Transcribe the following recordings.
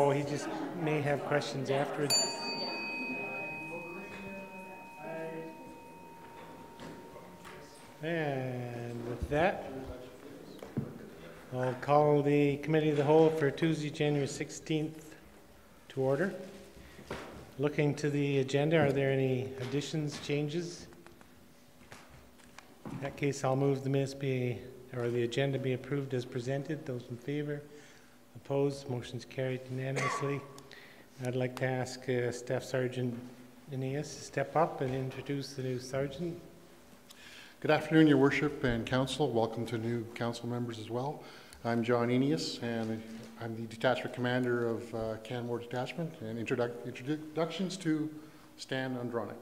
so he just may have questions afterwards. And with that, I'll call the Committee of the Whole for Tuesday, January 16th to order. Looking to the agenda, are there any additions, changes? In that case, I'll move the minutes the agenda be approved as presented. Those in favor? Opposed? Motion's carried unanimously. I'd like to ask Staff Sergeant Aeneas to step up and introduce the new sergeant. Good afternoon, Your Worship and Council. Welcome to new council members as well. I'm John Aeneas, and I'm the Detachment Commander of Canmore Detachment, and introductions to Stan Andronic.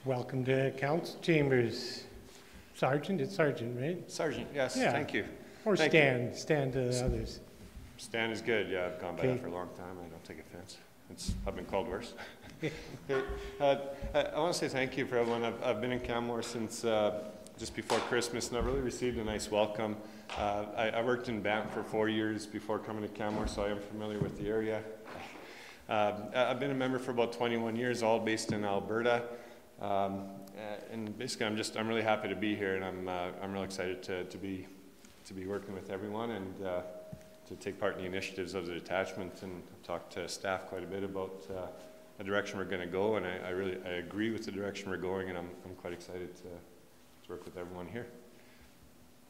Welcome to Council Chambers. Sergeant, it's Sergeant, right? Sergeant, yes, yeah. Thank you. Or thank Stan, you. Stan to the others. Stan is good, yeah, I've gone by that for a long time. I don't take offense. I've been called worse. I want to say thank you for everyone. I've been in Canmore since just before Christmas, and I've really received a nice welcome. I worked in Banff for 4 years before coming to Canmore, so I am familiar with the area. I've been a member for about 21 years, all based in Alberta. And basically, I'm really happy to be here, and I'm really excited to be working with everyone and to take part in the initiatives of the detachment. And I've talked to staff quite a bit about the direction we're going to go, and I agree with the direction we're going, and I'm quite excited to work with everyone here.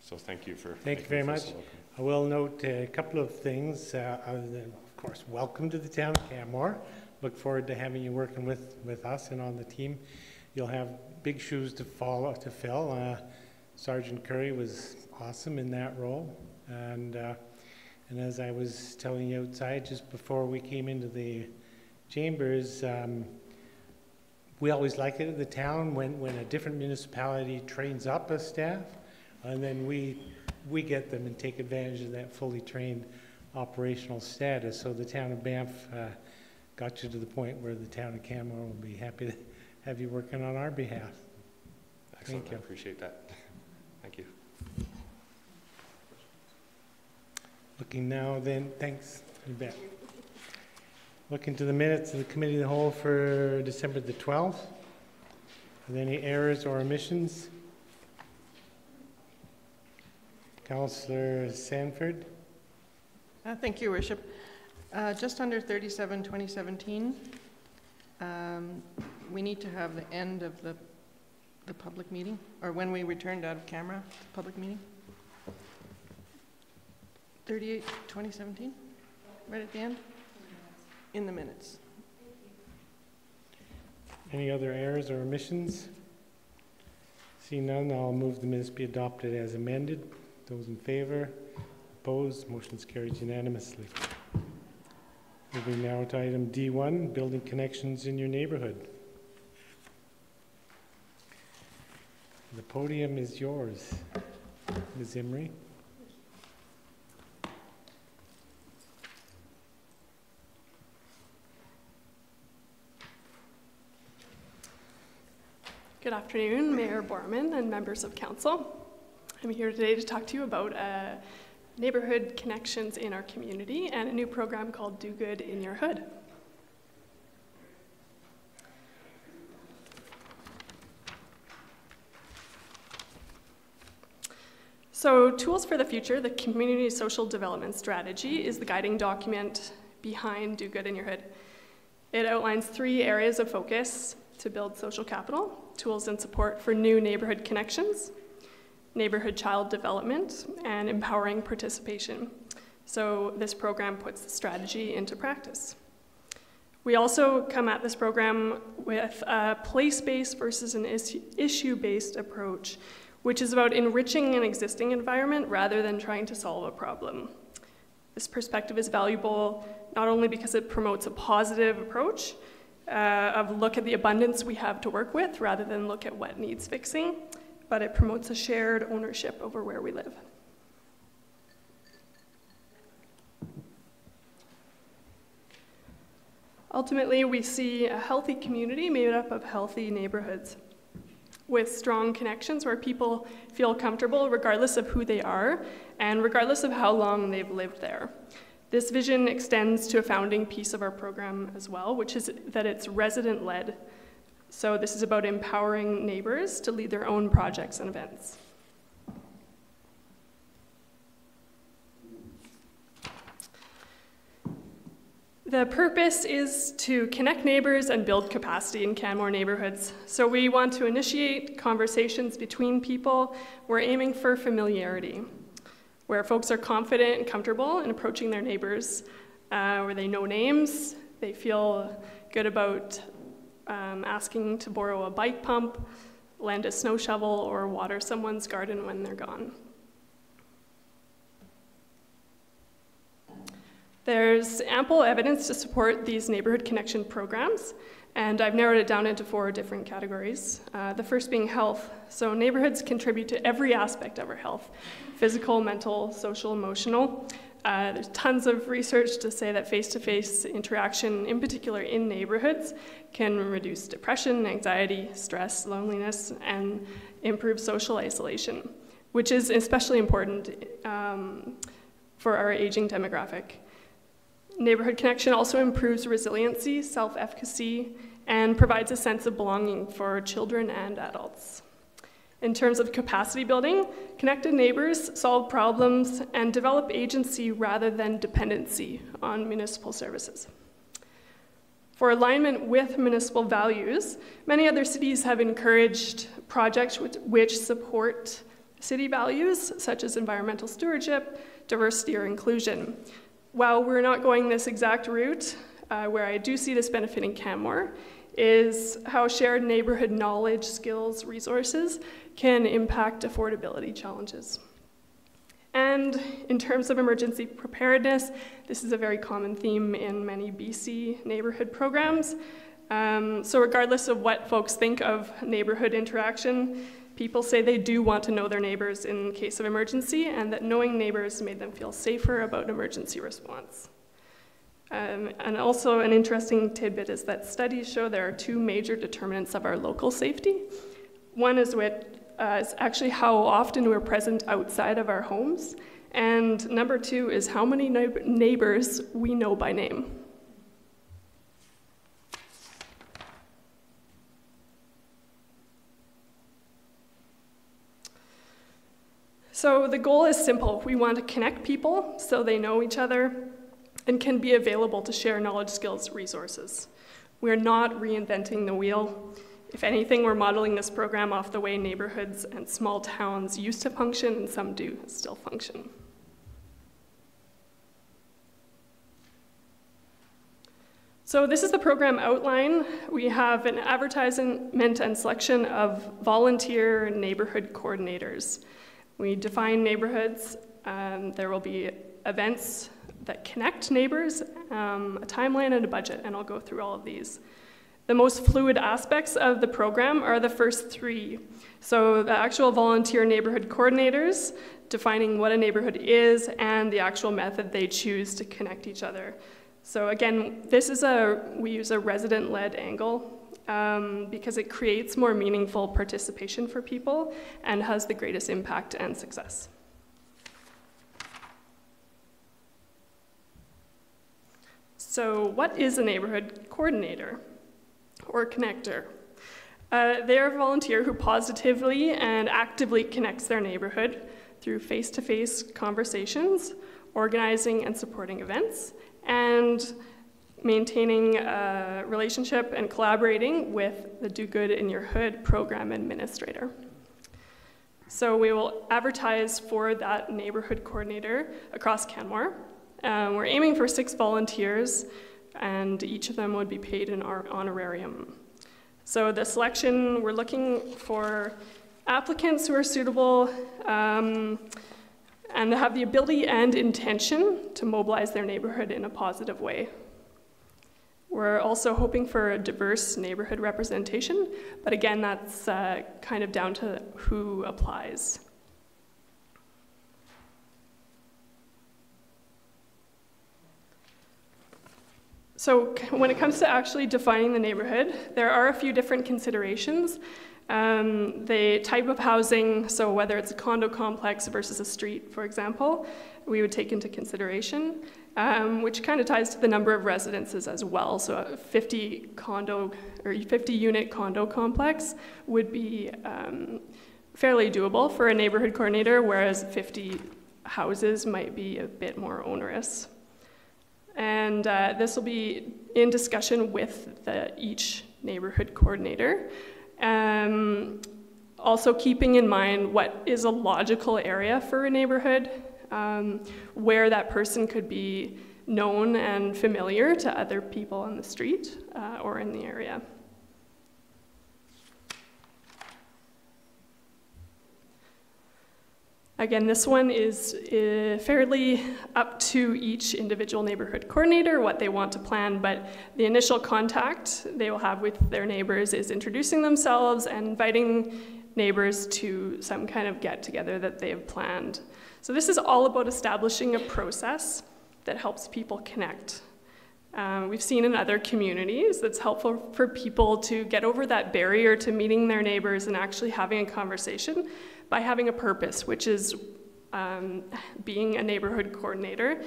So thank you for. Thank you very much. I will note a couple of things. Other than, of course, welcome to the town of Canmore. Look forward to having you working with us and on the team. You'll have big shoes to fill. Sergeant Curry was awesome in that role, and as I was telling you outside just before we came into the chambers, we always like it at the town when a different municipality trains up a staff, and then we get them and take advantage of that fully trained operational status. So the town of Banff got you to the point where the town of Canmore will be happy to have you working on our behalf. Excellent. Thank you. I appreciate that. Thank you. Looking now then, thanks, you bet. Looking to the minutes of the Committee of the Whole for December the 12th. Are there any errors or omissions? Councillor Sanford. Thank you, Worship. Just under 37, 2017. We need to have the end of the public meeting, or when we returned out of camera, public meeting. 38, 2017, right at the end, in the minutes. Any other errors or omissions? Seeing none, I'll move the minutes be adopted as amended. Those in favor? Opposed? Motion's carried unanimously. Moving now to item D1, building connections in your neighborhood. The podium is yours, Ms. Imrie. Good afternoon, Mayor Borman and members of council. I'm here today to talk to you about neighborhood connections in our community and a new program called Do Good in Your Hood. So, Tools for the Future, the Community Social Development Strategy, is the guiding document behind Do Good in Your Hood. It outlines 3 areas of focus to build social capital: tools and support for new neighborhood connections, neighborhood child development, and empowering participation. So this program puts the strategy into practice. We also come at this program with a place-based versus an issue-based approach, which is about enriching an existing environment rather than trying to solve a problem. This perspective is valuable not only because it promotes a positive approach of look at the abundance we have to work with rather than look at what needs fixing, but it promotes a shared ownership over where we live. Ultimately, we see a healthy community made up of healthy neighborhoods with strong connections where people feel comfortable regardless of who they are and regardless of how long they've lived there. This vision extends to a founding piece of our program as well, which is that it's resident-led. So this is about empowering neighbors to lead their own projects and events. The purpose is to connect neighbors and build capacity in Canmore neighborhoods. So we want to initiate conversations between people. We're aiming for familiarity, where folks are confident and comfortable in approaching their neighbors, where they know names, they feel good about asking to borrow a bike pump, lend a snow shovel, or water someone's garden when they're gone. There's ample evidence to support these neighborhood connection programs, and I've narrowed it down into 4 different categories. The first being health. So neighborhoods contribute to every aspect of our health: physical, mental, social, emotional. There's tons of research to say that face-to-face interaction, in particular in neighborhoods, can reduce depression, anxiety, stress, loneliness, and improve social isolation, which is especially important for our aging demographic. Neighborhood connection also improves resiliency, self-efficacy, and provides a sense of belonging for children and adults. In terms of capacity building, connected neighbors solve problems and develop agency rather than dependency on municipal services. For alignment with municipal values, many other cities have encouraged projects which support city values, such as environmental stewardship, diversity, or inclusion. While we're not going this exact route, where I do see this benefiting Canmore, is how shared neighborhood knowledge, skills, resources can impact affordability challenges. And in terms of emergency preparedness, this is a very common theme in many BC neighborhood programs. So regardless of what folks think of neighborhood interaction, people say they do want to know their neighbors in case of emergency, and that knowing neighbors made them feel safer about emergency response. And also an interesting tidbit is that studies show there are 2 major determinants of our local safety. One is actually how often we're present outside of our homes, and number 2 is how many neighbors we know by name. So the goal is simple. We want to connect people so they know each other and can be available to share knowledge, skills, resources. We're not reinventing the wheel. If anything, we're modeling this program off the way neighborhoods and small towns used to function, and some do still function. So this is the program outline. We have an advertisement and selection of volunteer neighborhood coordinators. We define neighborhoods. There will be events that connect neighbors, a timeline, and a budget, and I'll go through all of these. The most fluid aspects of the program are the first 3. So the actual volunteer neighborhood coordinators, defining what a neighborhood is, and the actual method they choose to connect each other. So again, we use a resident-led angle because it creates more meaningful participation for people and has the greatest impact and success. So what is a neighborhood coordinator or connector? They're a volunteer who positively and actively connects their neighborhood through face-to-face conversations, organizing and supporting events, and maintaining a relationship and collaborating with the Do Good in Your Hood program administrator. So we will advertise for that neighborhood coordinator across Canmore. We're aiming for 6 volunteers, and each of them would be paid an honorarium. So the selection, we're looking for applicants who are suitable and have the ability and intention to mobilize their neighborhood in a positive way. We're also hoping for a diverse neighborhood representation, but again, that's kind of down to who applies. So when it comes to actually defining the neighborhood, there are a few different considerations. The type of housing, so whether it's a condo complex versus a street, for example, we would take into consideration. which kind of ties to the number of residences as well. So a 50 unit condo complex would be fairly doable for a neighborhood coordinator, whereas 50 houses might be a bit more onerous. And this will be in discussion with each neighborhood coordinator. Also keeping in mind what is a logical area for a neighborhood, where that person could be known and familiar to other people on the street or in the area. Again, this one is fairly up to each individual neighborhood coordinator, what they want to plan, but the initial contact they will have with their neighbors is introducing themselves and inviting neighbors to some kind of get-together that they have planned. So this is all about establishing a process that helps people connect. We've seen in other communities that's helpful for people to get over that barrier to meeting their neighbors and actually having a conversation by having a purpose, which is being a neighborhood coordinator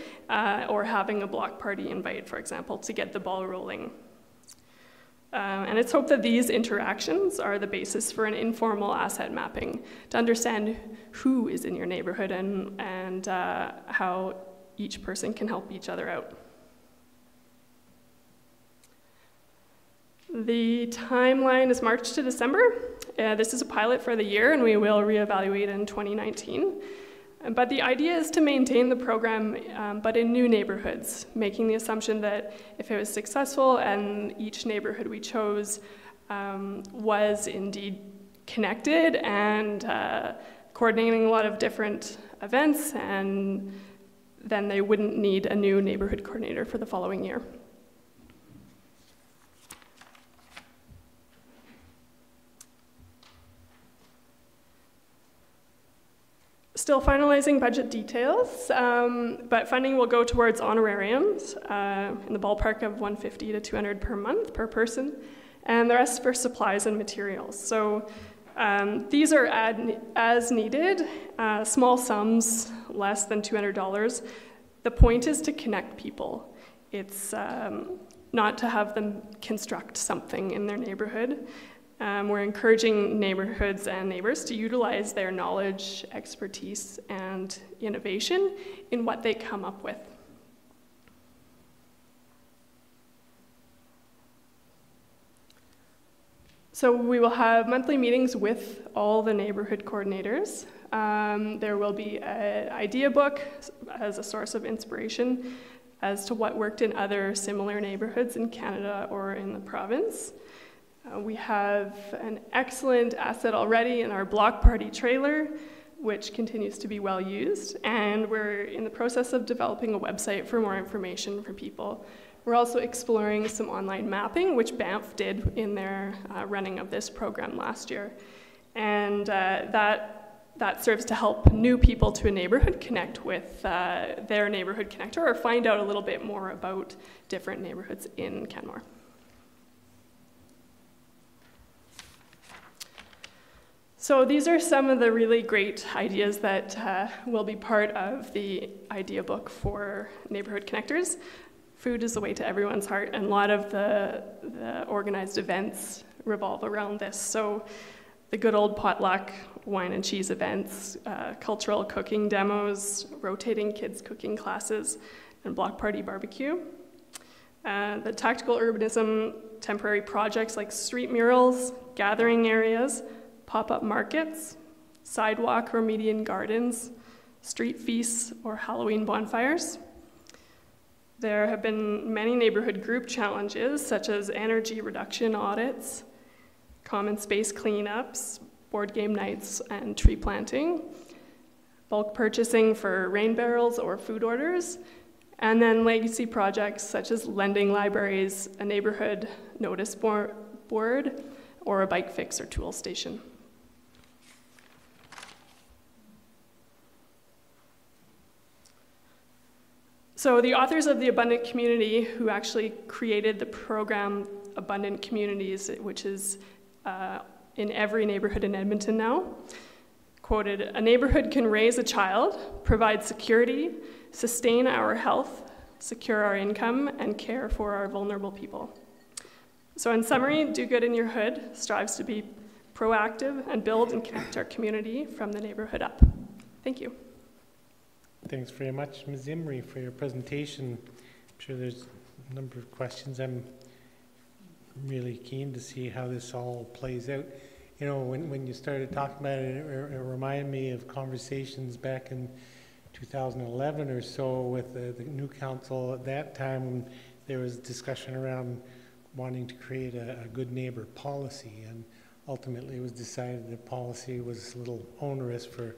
or having a block party invite, for example, to get the ball rolling. And it's hoped that these interactions are the basis for an informal asset mapping to understand who is in your neighborhood and how each person can help each other out. The timeline is March to December. This is a pilot for the year, and we will reevaluate in 2019. But the idea is to maintain the program, but in new neighborhoods, making the assumption that if it was successful and each neighborhood we chose was indeed connected and coordinating a lot of different events, and then they wouldn't need a new neighborhood coordinator for the following year. Still finalizing budget details, but funding will go towards honorariums in the ballpark of $150 to $200 per month per person, and the rest for supplies and materials. So these are as needed, small sums, less than $200. The point is to connect people. It's not to have them construct something in their neighborhood. We're encouraging neighborhoods and neighbors to utilize their knowledge, expertise, and innovation in what they come up with. So we will have monthly meetings with all the neighborhood coordinators. There will be an idea book as a source of inspiration as to what worked in other similar neighborhoods in Canada or in the province. We have an excellent asset already in our block party trailer, which continues to be well used, and we're in the process of developing a website for more information for people. We're also exploring some online mapping, which Banff did in their running of this program last year, and that serves to help new people to a neighborhood connect with their neighborhood connector or find out a little bit more about different neighborhoods in Canmore. So these are some of the really great ideas that will be part of the idea book for neighborhood connectors. Food is the way to everyone's heart, and a lot of the organized events revolve around this. So the good old potluck, wine and cheese events, cultural cooking demos, rotating kids cooking classes, and block party barbecue. The tactical urbanism temporary projects like street murals, gathering areas, pop-up markets, sidewalk or median gardens, street feasts, or Halloween bonfires. There have been many neighborhood group challenges, such as energy reduction audits, common space cleanups, board game nights, and tree planting, bulk purchasing for rain barrels or food orders, and then legacy projects such as lending libraries, a neighborhood notice board, or a bike fix or tool station. So the authors of The Abundant Community, who actually created the program Abundant Communities, which is in every neighborhood in Edmonton now, quoted, "A neighborhood can raise a child, provide security, sustain our health, secure our income, and care for our vulnerable people. So in summary, Do Good in Your Hood strives to be proactive and build and connect our community from the neighborhood up. Thank you. Thanks very much, Ms. Imrie, for your presentation. I'm sure there's a number of questions. I'm really keen to see how this all plays out. You know, when you started talking about it, it reminded me of conversations back in 2011 or so with the new council at that time, when there was discussion around wanting to create a good neighbor policy, and ultimately it was decided that policy was a little onerous for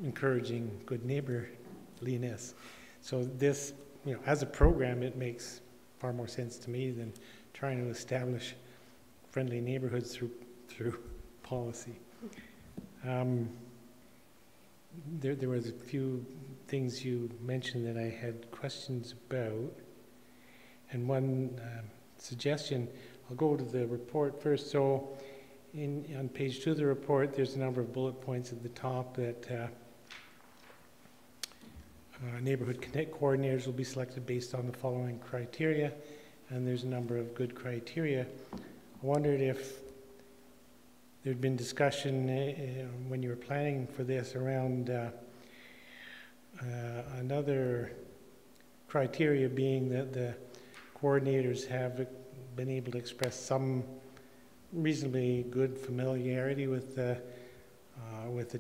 encouraging good neighborliness. So this, you know, as a program, it makes far more sense to me than trying to establish friendly neighborhoods through policy. There was a few things you mentioned that I had questions about, and one suggestion, I'll go to the report first. So on page 2 of the report, there's a number of bullet points at the top that neighborhood connect coordinators will be selected based on the following criteria, and there's a number of good criteria. I wondered if there'd been discussion when you were planning for this around another criteria being that the coordinators have been able to express some reasonably good familiarity with the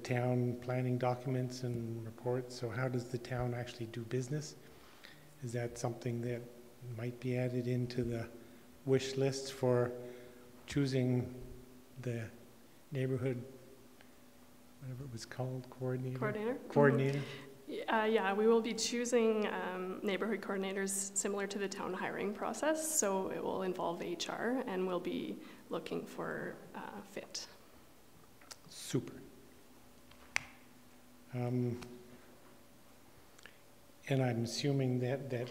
town planning documents and reports. So how does the town actually do business? Is that something that might be added into the wish list for choosing the neighborhood, whatever it was called, coordinator? Coordinator. Yeah, we will be choosing neighborhood coordinators similar to the town hiring process. So it will involve HR, and we'll be looking for fit. Super. And I'm assuming that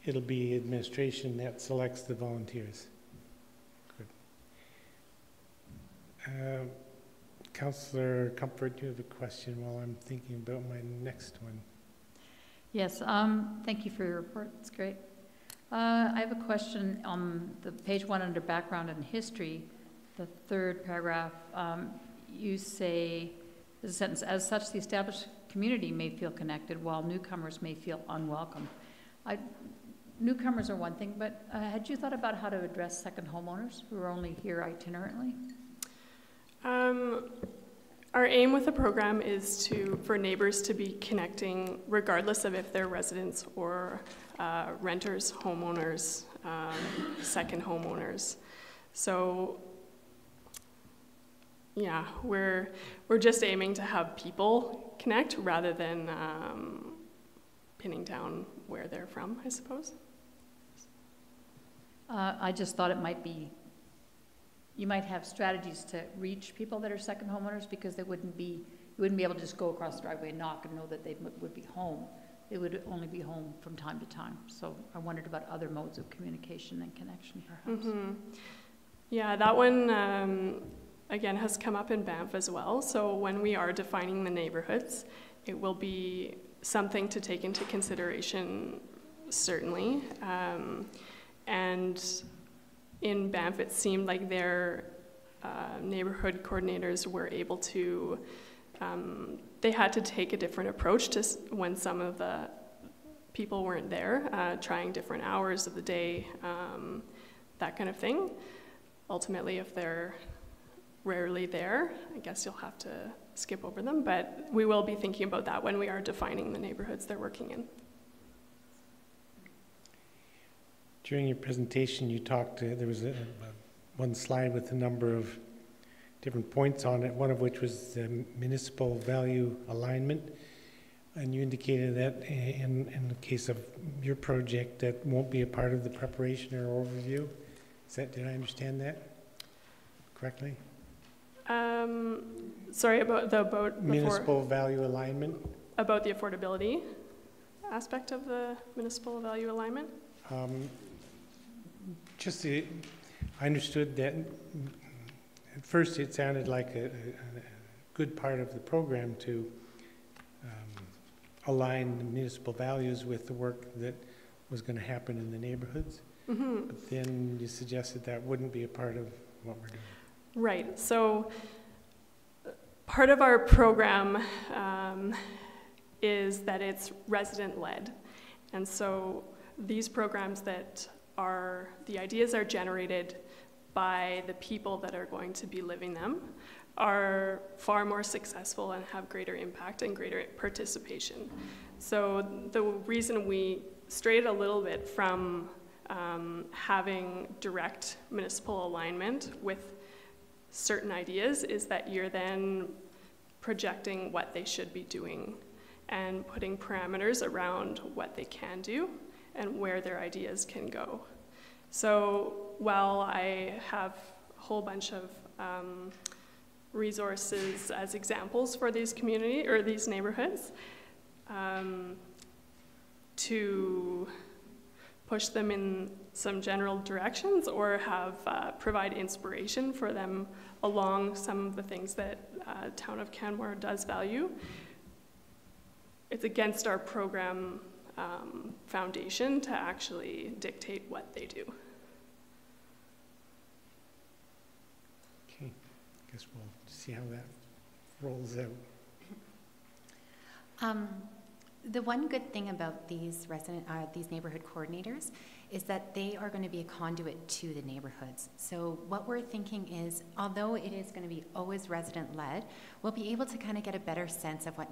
it'll be administration that selects the volunteers. Good. Councillor Comfort, you have a question while I'm thinking about my next one. Yes, thank you for your report. It's great. I have a question on the page 1 under background and history, the 3rd paragraph. You say, there's a sentence, as such, the established community may feel connected while newcomers may feel unwelcome. Newcomers are one thing, but had you thought about how to address second homeowners who are only here itinerantly? Our aim with the program is for neighbors to be connecting regardless of if they're residents or renters, homeowners, second homeowners. So yeah, we're just aiming to have people connect rather than pinning down where they're from, I suppose. I just thought it might be, you might have strategies to reach people that are second homeowners, because you wouldn't be able to just go across the driveway and knock and know that they would be home. They would only be home from time to time. So I wondered about other modes of communication and connection, perhaps. Mm-hmm. Yeah, that one, again, has come up in Banff as well. So when we are defining the neighborhoods, it will be something to take into consideration, certainly. And in Banff, it seemed like their neighborhood coordinators were able to, they had to take a different approach to when some of the people weren't there, trying different hours of the day, that kind of thing. Ultimately, if they're rarely there, I guess you'll have to skip over them, but we will be thinking about that when we are defining the neighborhoods they're working in. During your presentation, you talked, there was one slide with a number of different points on it, one of which was the municipal value alignment. And you indicated that in the case of your project, that won't be a part of the preparation or overview. Did I understand that correctly? Sorry, about municipal value alignment? About the affordability aspect of the municipal value alignment? I understood that at first it sounded like a good part of the program to align the municipal values with the work that was going to happen in the neighborhoods. Mm-hmm. But then you suggested that wouldn't be a part of what we're doing. Right. So part of our program is that it's resident-led. And so these programs the ideas are generated by the people that are going to be living them, are far more successful and have greater impact and greater participation. So the reason we strayed a little bit from having direct municipal alignment with certain ideas is that you're then projecting what they should be doing and putting parameters around what they can do and where their ideas can go. So while I have a whole bunch of resources as examples for these community or these neighborhoods, to push them in some general directions or have provide inspiration for them along some of the things that Town of Canmore does value. It's against our program foundation to actually dictate what they do. Okay, guess we'll see how that rolls out. The one good thing about these these neighborhood coordinators is that they are going to be a conduit to the neighborhoods. So what we're thinking is, although it is going to be always resident-led, we'll be able to kind of get a better sense of what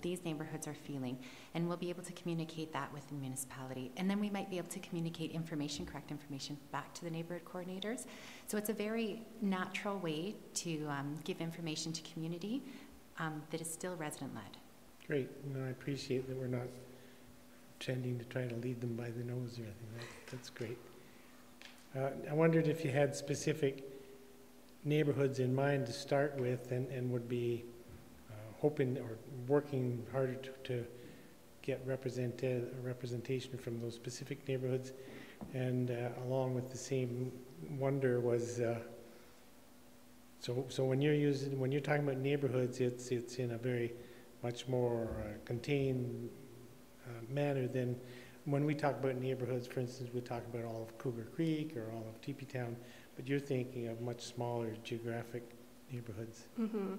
these neighborhoods are feeling, and we'll be able to communicate that with the municipality. And then we might be able to communicate correct information back to the neighborhood coordinators. So it's a very natural way to give information to community that is still resident-led. Great. No, I appreciate that we're not tending to try to lead them by the nose or anything. That's great. I wondered if you had specific neighborhoods in mind to start with and would be hoping or working harder to get representation from those specific neighborhoods. And along with the same wonder was, so when you're talking about neighborhoods, it's in a very much more contained manner than when we talk about neighborhoods. For instance, we talk about all of Cougar Creek or all of Teepee Town, but you're thinking of much smaller geographic neighborhoods. Mm-hmm.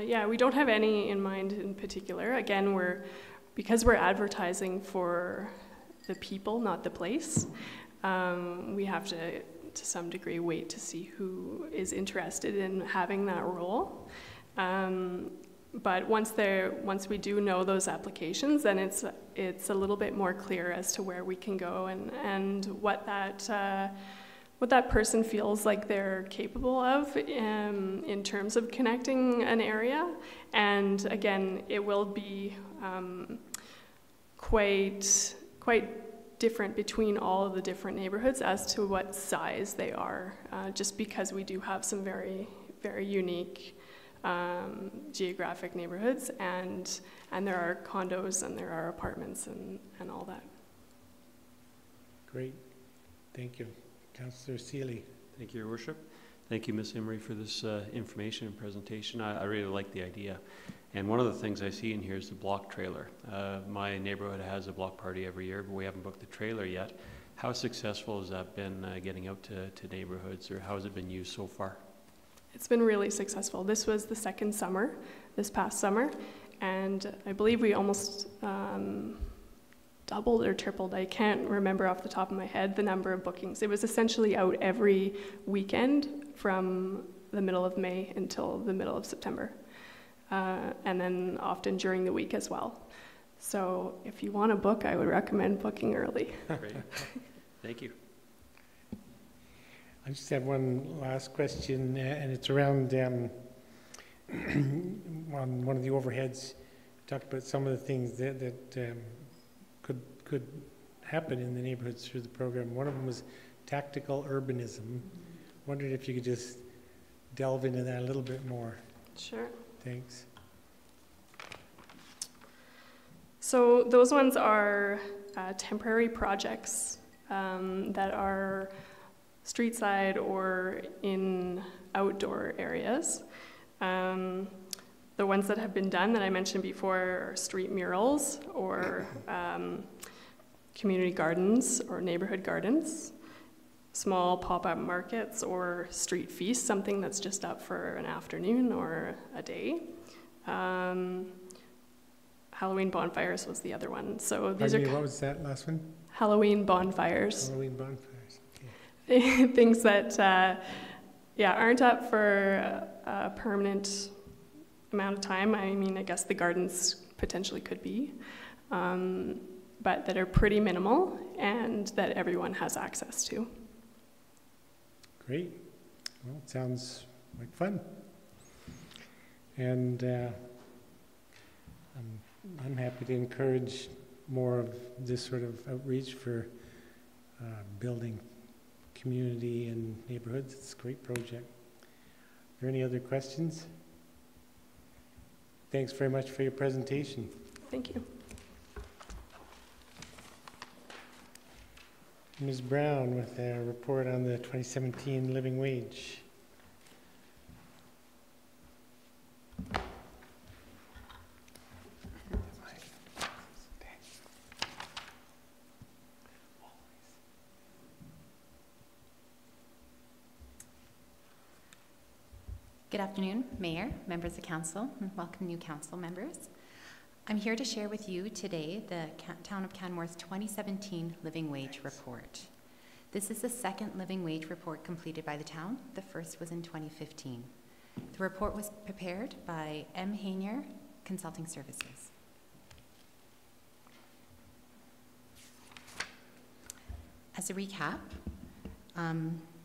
Yeah, we don't have any in mind in particular. Again, because we're advertising for the people, not the place, we have to some degree, wait to see who is interested in having that role. But once we do know those applications, then it's a little bit more clear as to where we can go and what that person feels like they're capable of in terms of connecting an area. And again, it will be quite different between all of the different neighborhoods as to what size they are, just because we do have some very, very unique geographic neighborhoods, and there are condos and there are apartments and all that. Great, thank you. Councillor Seeley. Thank you, Your Worship. Thank you, Ms. Emery, for this information and presentation. I really like the idea. And one of the things I see in here is the block trailer. My neighborhood has a block party every year, but we haven't booked the trailer yet. How successful has that been getting out to neighborhoods, or how has it been used so far? It's been really successful. This was the second summer, this past summer, and I believe we almost doubled or tripled, I can't remember off the top of my head, the number of bookings. It was essentially out every weekend from the middle of May until the middle of September, and then often during the week as well. So if you want to book, I would recommend booking early. Great. Thank you. I just have one last question, and it's around on one of the overheads. Talked about some of the things that could happen in the neighborhoods through the program. One of them was tactical urbanism. Wondered if you could just delve into that a little bit more. Sure. Thanks. So those ones are temporary projects that are street side or in outdoor areas. The ones that have been done that I mentioned before are street murals or community gardens or neighborhood gardens, small pop-up markets or street feasts, something that's just up for an afternoon or a day. Halloween bonfires was the other one. So these Pardon me, what was that last one? Halloween bonfires. Halloween bonfires, okay. Things that, aren't up for a permanent amount of time. I mean, I guess the gardens potentially could be, but that are pretty minimal and that everyone has access to. Great. Well, it sounds like fun. And I'm happy to encourage more of this sort of outreach for building community and neighborhoods. It's a great project. Are there any other questions? Thanks very much for your presentation. Thank you. Ms. Brown with a report on the 2017 living wage. Good afternoon, Mayor, members of Council, and welcome new Council members. I'm here to share with you today the Town of Canmore's 2017 Living Wage Report. This is the second living wage report completed by the town. The first was in 2015. The report was prepared by M. Haynier Consulting Services. As a recap,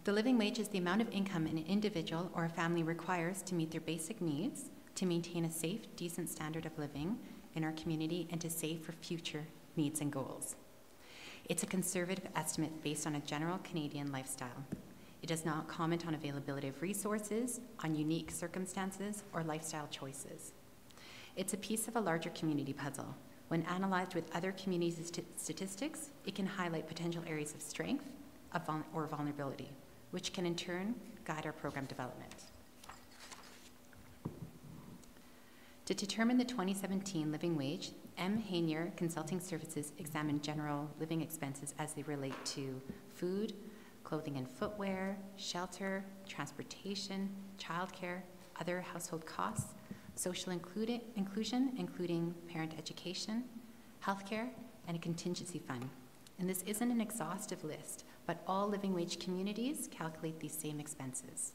the living wage is the amount of income an individual or a family requires to meet their basic needs, to maintain a safe, decent standard of living in our community, and to save for future needs and goals. It's a conservative estimate based on a general Canadian lifestyle. It does not comment on availability of resources, on unique circumstances, or lifestyle choices. It's a piece of a larger community puzzle. When analyzed with other community statistics, it can highlight potential areas of strength or vulnerability, which can in turn guide our program development. To determine the 2017 living wage, M. Haynier Consulting Services examined general living expenses as they relate to food, clothing and footwear, shelter, transportation, childcare, other household costs, social inclusion, including parent education, healthcare, and a contingency fund. And this isn't an exhaustive list, but all living wage communities calculate these same expenses.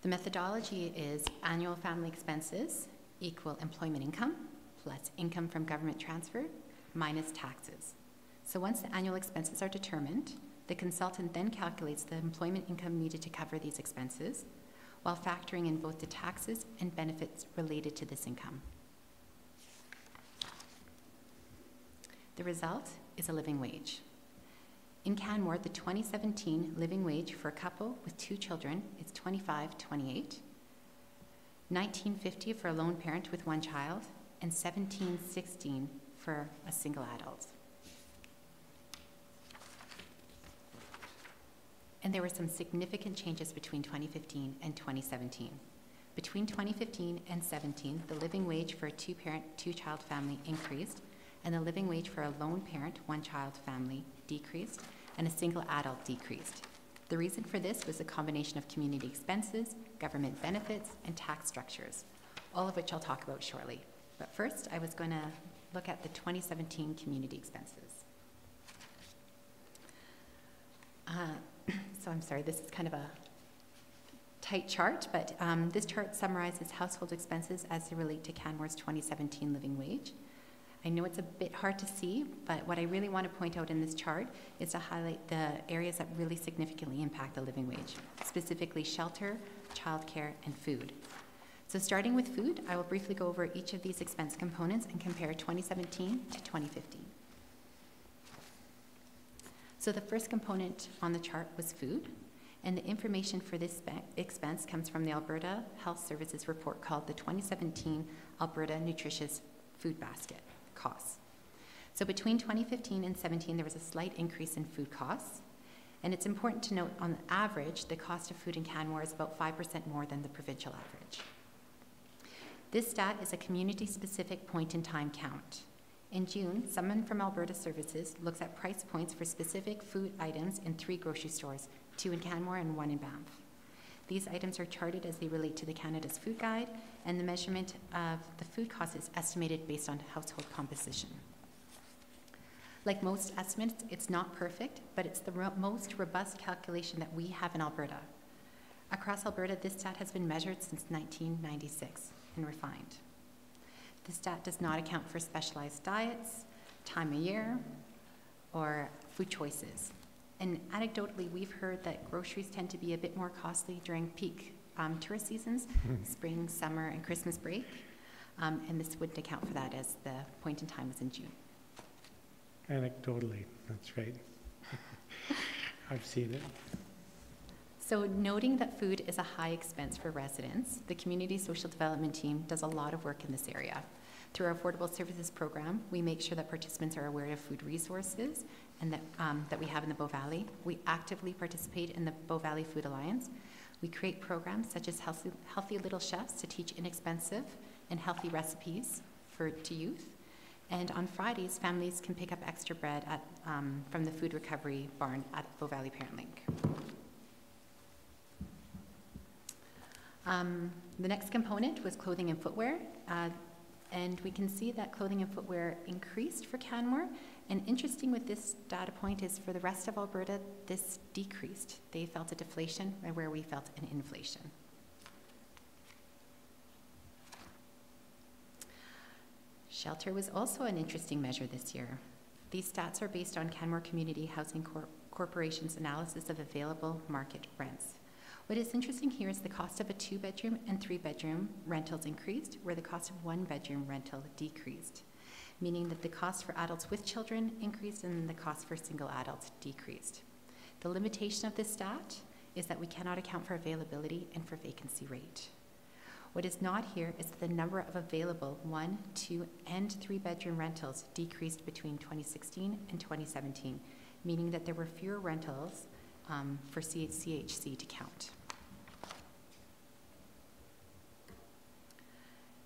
The methodology is annual family expenses equal employment income plus income from government transfer minus taxes. So once the annual expenses are determined, the consultant then calculates the employment income needed to cover these expenses while factoring in both the taxes and benefits related to this income. The result is a living wage. In Canmore, the 2017 living wage for a couple with 2 children is $25.28, $19.50 for a lone parent with 1 child, and $17.16 for a single adult. And there were some significant changes between 2015 and 2017. Between 2015 and 17, the living wage for a 2-parent, 2-child family increased, and the living wage for a lone parent, 1-child family decreased, and a single adult decreased. The reason for this was a combination of community expenses, government benefits, and tax structures, all of which I'll talk about shortly. But first, I was going to look at the 2017 community expenses. So I'm sorry, this is kind of a tight chart, but this chart summarizes household expenses as they relate to Canmore's 2017 living wage. I know it's a bit hard to see, but what I really want to point out in this chart is to highlight the areas that really significantly impact the living wage, specifically shelter, childcare, and food. So starting with food, I will briefly go over each of these expense components and compare 2017 to 2015. So the first component on the chart was food, and the information for this expense comes from the Alberta Health Services report called the 2017 Alberta Nutritious Food Basket costs. So between 2015 and 17, there was a slight increase in food costs, and it's important to note on average, the cost of food in Canmore is about 5% more than the provincial average. This stat is a community-specific point-in-time count. In June, someone from Alberta Services looks at price points for specific food items in 3 grocery stores, 2 in Canmore and 1 in Banff. These items are charted as they relate to the Canada's Food Guide, and the measurement of the food cost is estimated based on household composition. Like most estimates, it's not perfect, but it's the most robust calculation that we have in Alberta. Across Alberta, this stat has been measured since 1996 and refined. The stat does not account for specialized diets, time of year, or food choices. And anecdotally, we've heard that groceries tend to be a bit more costly during peak tourist seasons, spring, summer, and Christmas break. And this wouldn't account for that as the point in time was in June. Anecdotally, that's right. I've seen it. So noting that food is a high expense for residents, the Community Social Development Team does a lot of work in this area. Through our Affordable Services Program, we make sure that participants are aware of food resources and that we have in the Bow Valley. We actively participate in the Bow Valley Food Alliance. We create programs such as Healthy Little Chefs to teach inexpensive and healthy recipes to youth. And on Fridays, families can pick up extra bread from the food recovery barn at Bow Valley Parent Link. The next component was clothing and footwear. And we can see that clothing and footwear increased for Canmore. And interesting with this data point is for the rest of Alberta, this decreased. They felt a deflation where we felt an inflation. Shelter was also an interesting measure this year. These stats are based on Canmore Community Housing Corporation's analysis of available market rents. What is interesting here is the cost of a 2-bedroom and 3-bedroom rentals increased, where the cost of 1-bedroom rental decreased, meaning that the cost for adults with children increased and the cost for single adults decreased. The limitation of this stat is that we cannot account for availability and for vacancy rate. What is not here is that the number of available 1, 2, and 3-bedroom rentals decreased between 2016 and 2017, meaning that there were fewer rentals for CHC to count.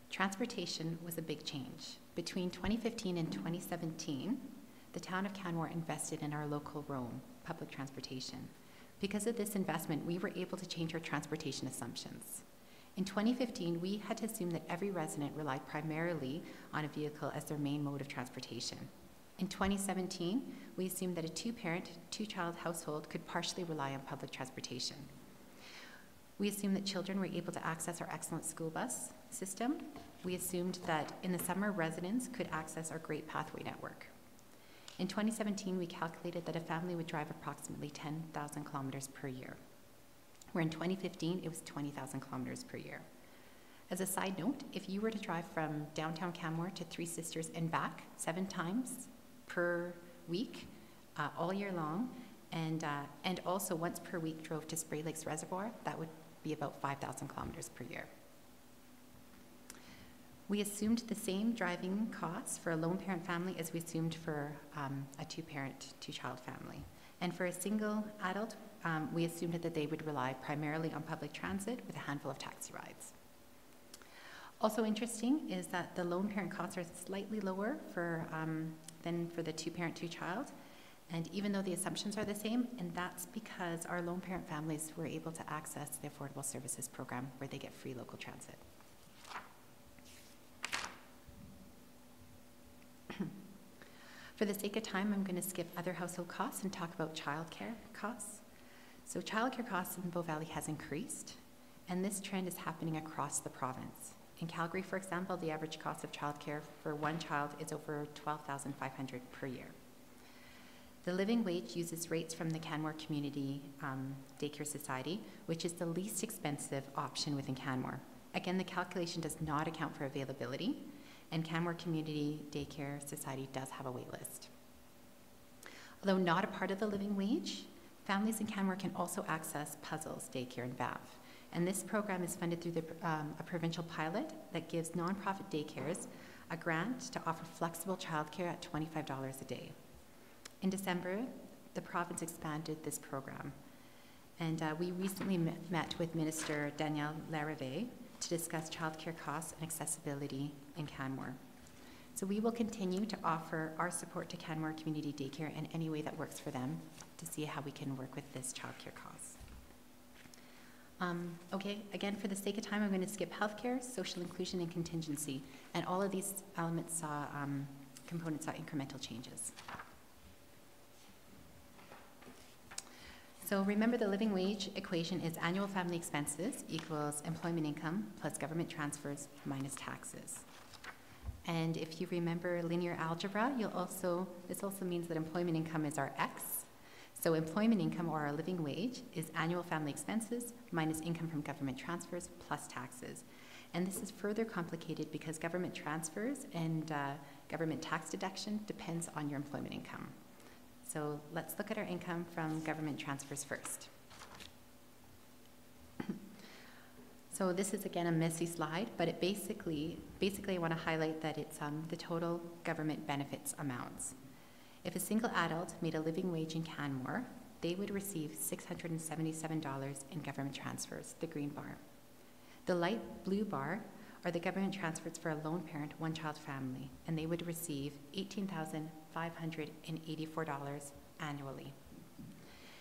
Transportation was a big change. Between 2015 and 2017, the town of Canmore invested in our local Rome, public transportation. Because of this investment, we were able to change our transportation assumptions. In 2015, we had to assume that every resident relied primarily on a vehicle as their main mode of transportation. In 2017, we assumed that a 2-parent, 2-child household could partially rely on public transportation. We assumed that children were able to access our excellent school bus system. We assumed that in the summer, residents could access our great pathway network. In 2017, we calculated that a family would drive approximately 10,000 kilometers per year, where in 2015, it was 20,000 kilometers per year. As a side note, if you were to drive from downtown Canmore to Three Sisters and back 7 times per week, all year long, and also once per week drove to Spray Lakes Reservoir, that would be about 5,000 kilometers per year. We assumed the same driving costs for a lone parent family as we assumed for a 2-parent, 2-child family. And for a single adult, we assumed that they would rely primarily on public transit with a handful of taxi rides. Also interesting is that the lone parent costs are slightly lower than for the 2-parent, 2-child. And even though the assumptions are the same, and that's because our lone parent families were able to access the Affordable Services Program where they get free local transit. For the sake of time, I'm going to skip other household costs and talk about childcare costs. So childcare costs in Bow Valley has increased, and this trend is happening across the province. In Calgary, for example, the average cost of childcare for 1 child is over $12,500 per year. The living wage uses rates from the Canmore Community Daycare Society, which is the least expensive option within Canmore. Again, the calculation does not account for availability, and Canmore Community Daycare Society does have a wait list. Although not a part of the living wage, families in Canmore can also access Puzzles Daycare in Banff. And this program is funded through a provincial pilot that gives nonprofit daycares a grant to offer flexible childcare at $25 a day. In December, the province expanded this program. And we recently met with Minister Danielle Larrivée, to discuss childcare costs and accessibility in Canmore. So we will continue to offer our support to Canmore Community Daycare in any way that works for them to see how we can work with this childcare costs. Okay, again, for the sake of time, I'm going to skip healthcare, social inclusion, and contingency. And all of these elements saw, components saw incremental changes. So remember, the living wage equation is annual family expenses equals employment income plus government transfers minus taxes. And if you remember linear algebra, this also means that employment income is our X. So employment income, or our living wage, is annual family expenses minus income from government transfers plus taxes. And this is further complicated because government transfers and government tax deduction depends on your employment income. So let's look at our income from government transfers first. So this is, again, a messy slide, but it basically I want to highlight that it's the total government benefits amounts. If a single adult made a living wage in Canmore, they would receive $677 in government transfers, the green bar. The light blue bar are the government transfers for a lone parent, one-child family, and they would receive $18,584 annually.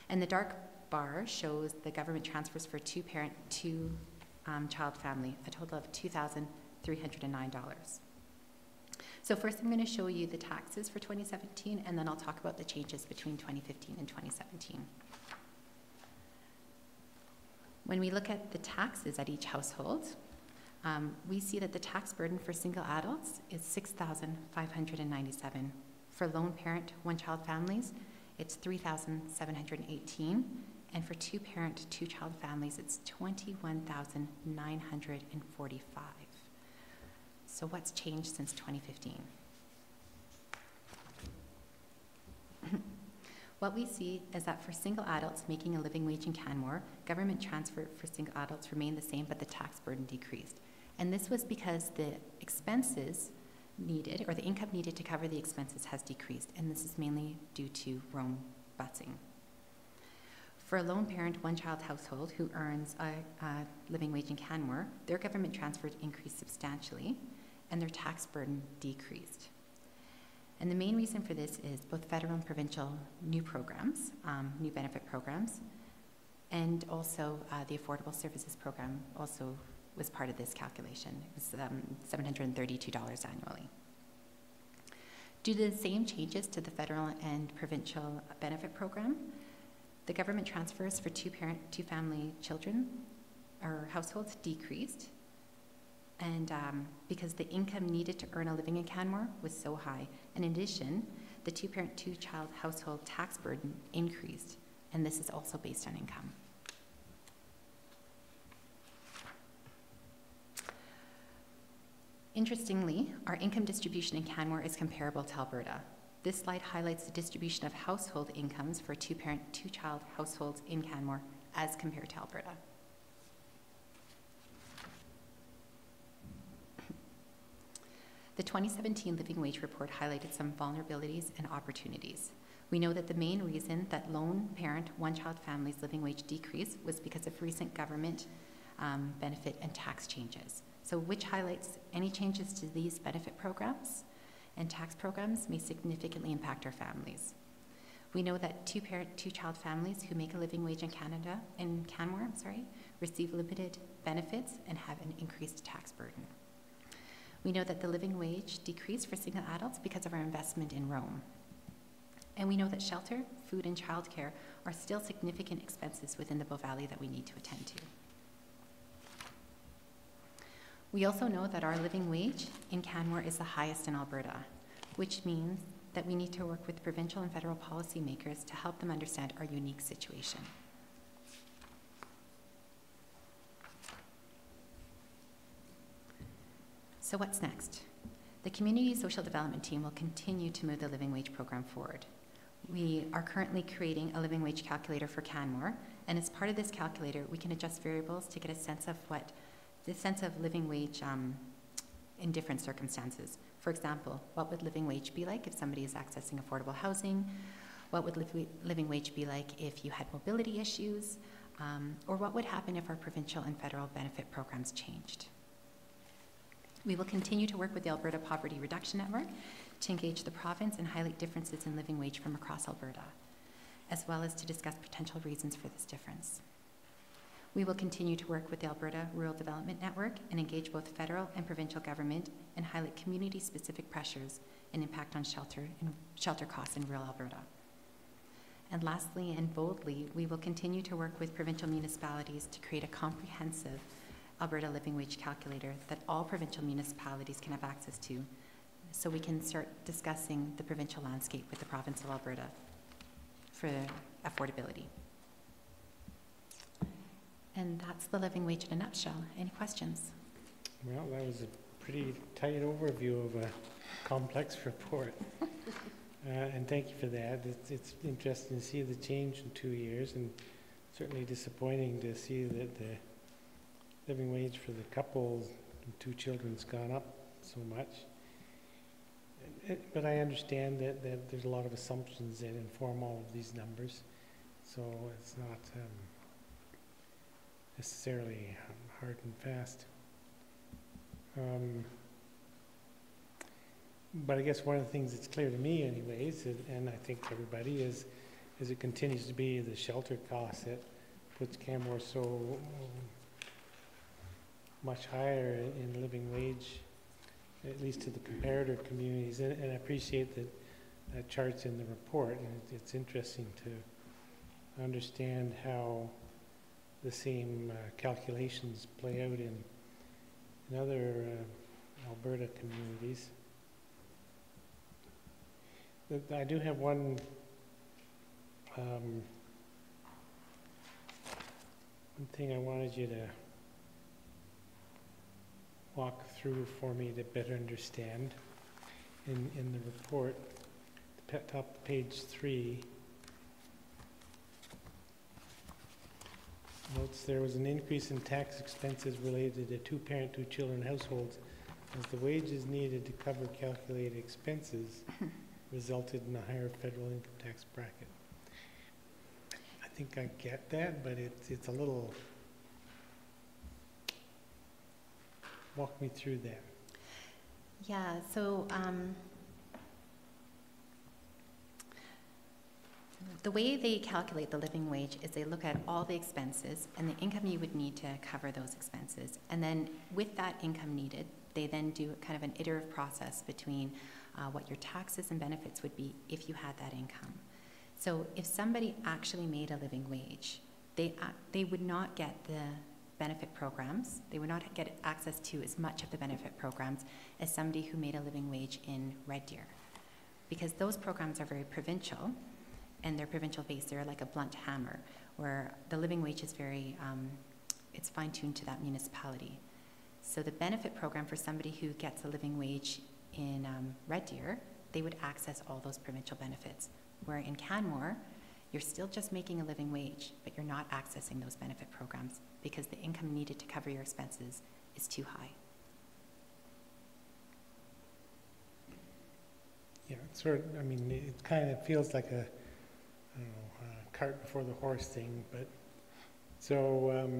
And the dark bar shows the government transfers for two-parent, two-child family, a total of $2,309. So first I'm going to show you the taxes for 2017, and then I'll talk about the changes between 2015 and 2017. When we look at the taxes at each household, we see that the tax burden for single adults is $6,597. For lone parent, one-child families, it's $3,718. And for two-parent, two-child families, it's $21,945. So what's changed since 2015? What we see is that for single adults making a living wage in Canmore, government transfer for single adults remained the same, but the tax burden decreased. And this was because the expenses needed, or the income needed to cover the expenses, has decreased, and this is mainly due to Rome busing. For a lone parent, one-child household who earns a living wage in Canmore, their government transfers increased substantially, and their tax burden decreased. And the main reason for this is both federal and provincial new programs, new benefit programs, and also the Affordable Services Program also was part of this calculation. It was $732 annually. Due to the same changes to the federal and provincial benefit program, the government transfers for two-parent, two-family children or households decreased, and because the income needed to earn a living in Canmore was so high. And in addition, the two-parent, two-child household tax burden increased, and this is also based on income. Interestingly, our income distribution in Canmore is comparable to Alberta. This slide highlights the distribution of household incomes for two-parent, two-child households in Canmore as compared to Alberta. The 2017 Living Wage Report highlighted some vulnerabilities and opportunities. We know that the main reason that lone parent, one-child families' living wage decreased was because of recent government benefit and tax changes. So which highlights any changes to these benefit programs and tax programs may significantly impact our families. We know that two-parent, two-child families who make a living wage in Canmore, receive limited benefits and have an increased tax burden. We know that the living wage decreased for single adults because of our investment in Rome. And we know that shelter, food, and childcare are still significant expenses within the Bow Valley that we need to attend to. We also know that our living wage in Canmore is the highest in Alberta, which means that we need to work with provincial and federal policymakers to help them understand our unique situation. So what's next? The Community Social Development Team will continue to move the living wage program forward. We are currently creating a living wage calculator for Canmore, and as part of this calculator, we can adjust variables to get a sense of living wage in different circumstances. For example, what would living wage be like if somebody is accessing affordable housing? What would living wage be like if you had mobility issues? or what would happen if our provincial and federal benefit programs changed. We will continue to work with the Alberta Poverty Reduction Network to engage the province and highlight differences in living wage from across Alberta, as well as to discuss potential reasons for this difference. We will continue to work with the Alberta Rural Development Network and engage both federal and provincial government and highlight community-specific pressures and impact on shelter costs in rural Alberta. And lastly and boldly, we will continue to work with provincial municipalities to create a comprehensive Alberta living wage calculator that all provincial municipalities can have access to, so we can start discussing the provincial landscape with the province of Alberta for affordability. And that's the living wage in a nutshell. Any questions? Well, that was a pretty tight overview of a complex report. And thank you for that. It's interesting to see the change in 2 years, and certainly disappointing to see that the living wage for the couple and 2 children's gone up so much. But I understand that there's a lot of assumptions that inform all of these numbers, so it's not necessarily hard and fast. But I guess one of the things that's clear to me anyways, and I think everybody, is it continues to be the shelter cost that puts Canmore so much higher in living wage, at least to the comparator communities. And I appreciate that chart's in the report, and it's interesting to understand how the same calculations play out in other Alberta communities. I do have one thing I wanted you to walk through for me to better understand in the report. The top of page 3 notes there was an increase in tax expenses related to 2-parent, 2-children households as the wages needed to cover calculated expenses resulted in a higher federal income tax bracket. I think I get that, but it's a little. Walk me through that. Yeah, so the way they calculate the living wage is they look at all the expenses and the income you would need to cover those expenses. And then with that income needed, they then do kind of an iterative process between what your taxes and benefits would be if you had that income. So if somebody actually made a living wage, they would not get the benefit programs. They would not get access to as much of the benefit programs as somebody who made a living wage in Red Deer, because those programs are very provincial, and they're provincial based. They're like a blunt hammer, where the living wage is very, it's fine-tuned to that municipality. So the benefit program for somebody who gets a living wage in Red Deer, they would access all those provincial benefits. Where in Canmore, you're still just making a living wage, but you're not accessing those benefit programs because the income needed to cover your expenses is too high. Yeah, it's sort of, I mean, it kind of feels like a cart before the horse thing, but so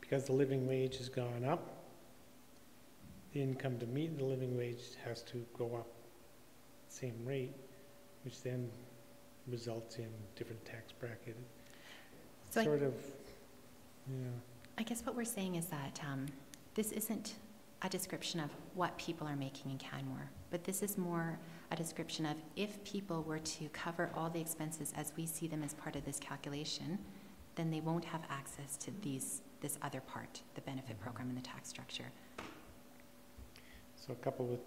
because the living wage has gone up, the income to meet the living wage has to go up the same rate, which then results in different tax bracket. So sort of, yeah. I guess what we're saying is that this isn't a description of what people are making in Canmore, but this is more a description of if people were to cover all the expenses as we see them as part of this calculation, then they won't have access to this other part, the benefit program and the tax structure. So a couple with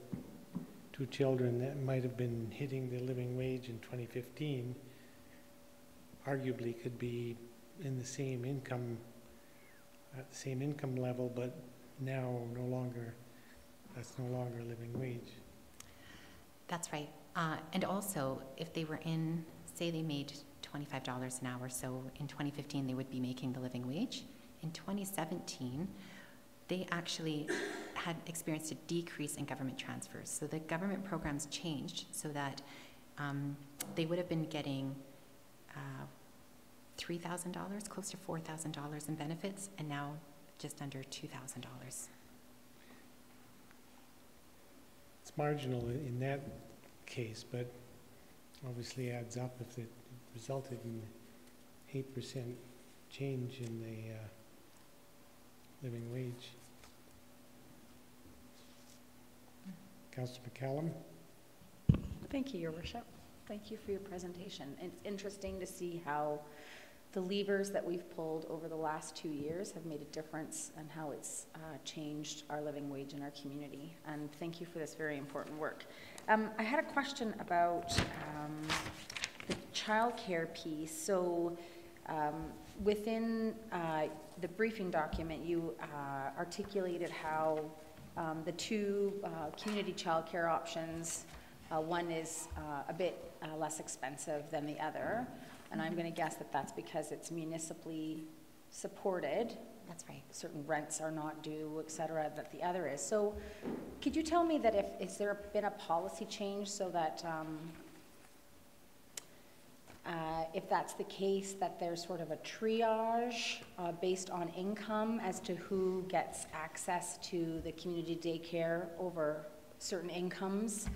2 children that might have been hitting the living wage in 2015 arguably could be in the same income, at the same income level, but now that's no longer a living wage. That's right. And also, if they were in, say they made $25 an hour, so in 2015 they would be making the living wage. In 2017, they actually had experienced a decrease in government transfers. So the government programs changed so that they would have been getting $3,000, close to $4,000 in benefits, and now just under $2,000. It's marginal in that case, but obviously adds up if it resulted in 8% change in the living wage. Councillor McCallum. Thank you, Your Worship. Thank you for your presentation. It's interesting to see how the levers that we've pulled over the last 2 years have made a difference and how it's changed our living wage in our community. And thank you for this very important work. I had a question about the childcare piece. So within the briefing document, you articulated how the two community childcare options, one is a bit less expensive than the other, and I'm going to guess that that's because it's municipally supported. That's right. Certain rents are not due, et cetera, that the other is. So could you tell me that is there been a policy change so that if that's the case, that there's sort of a triage based on income as to who gets access to the community daycare over certain incomes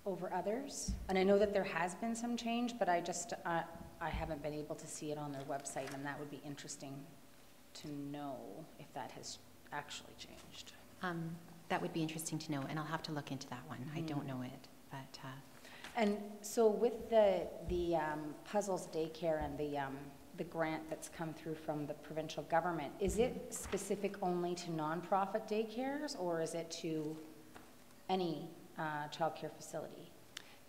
over others? And I know that there has been some change, but I just, I haven't been able to see it on their website, and that would be interesting to know if that has actually changed. That would be interesting to know, and I'll have to look into that one. I don't know it, but... And so with the Puzzles Daycare and the grant that's come through from the provincial government, is it specific only to nonprofit daycares, or is it to any childcare facility?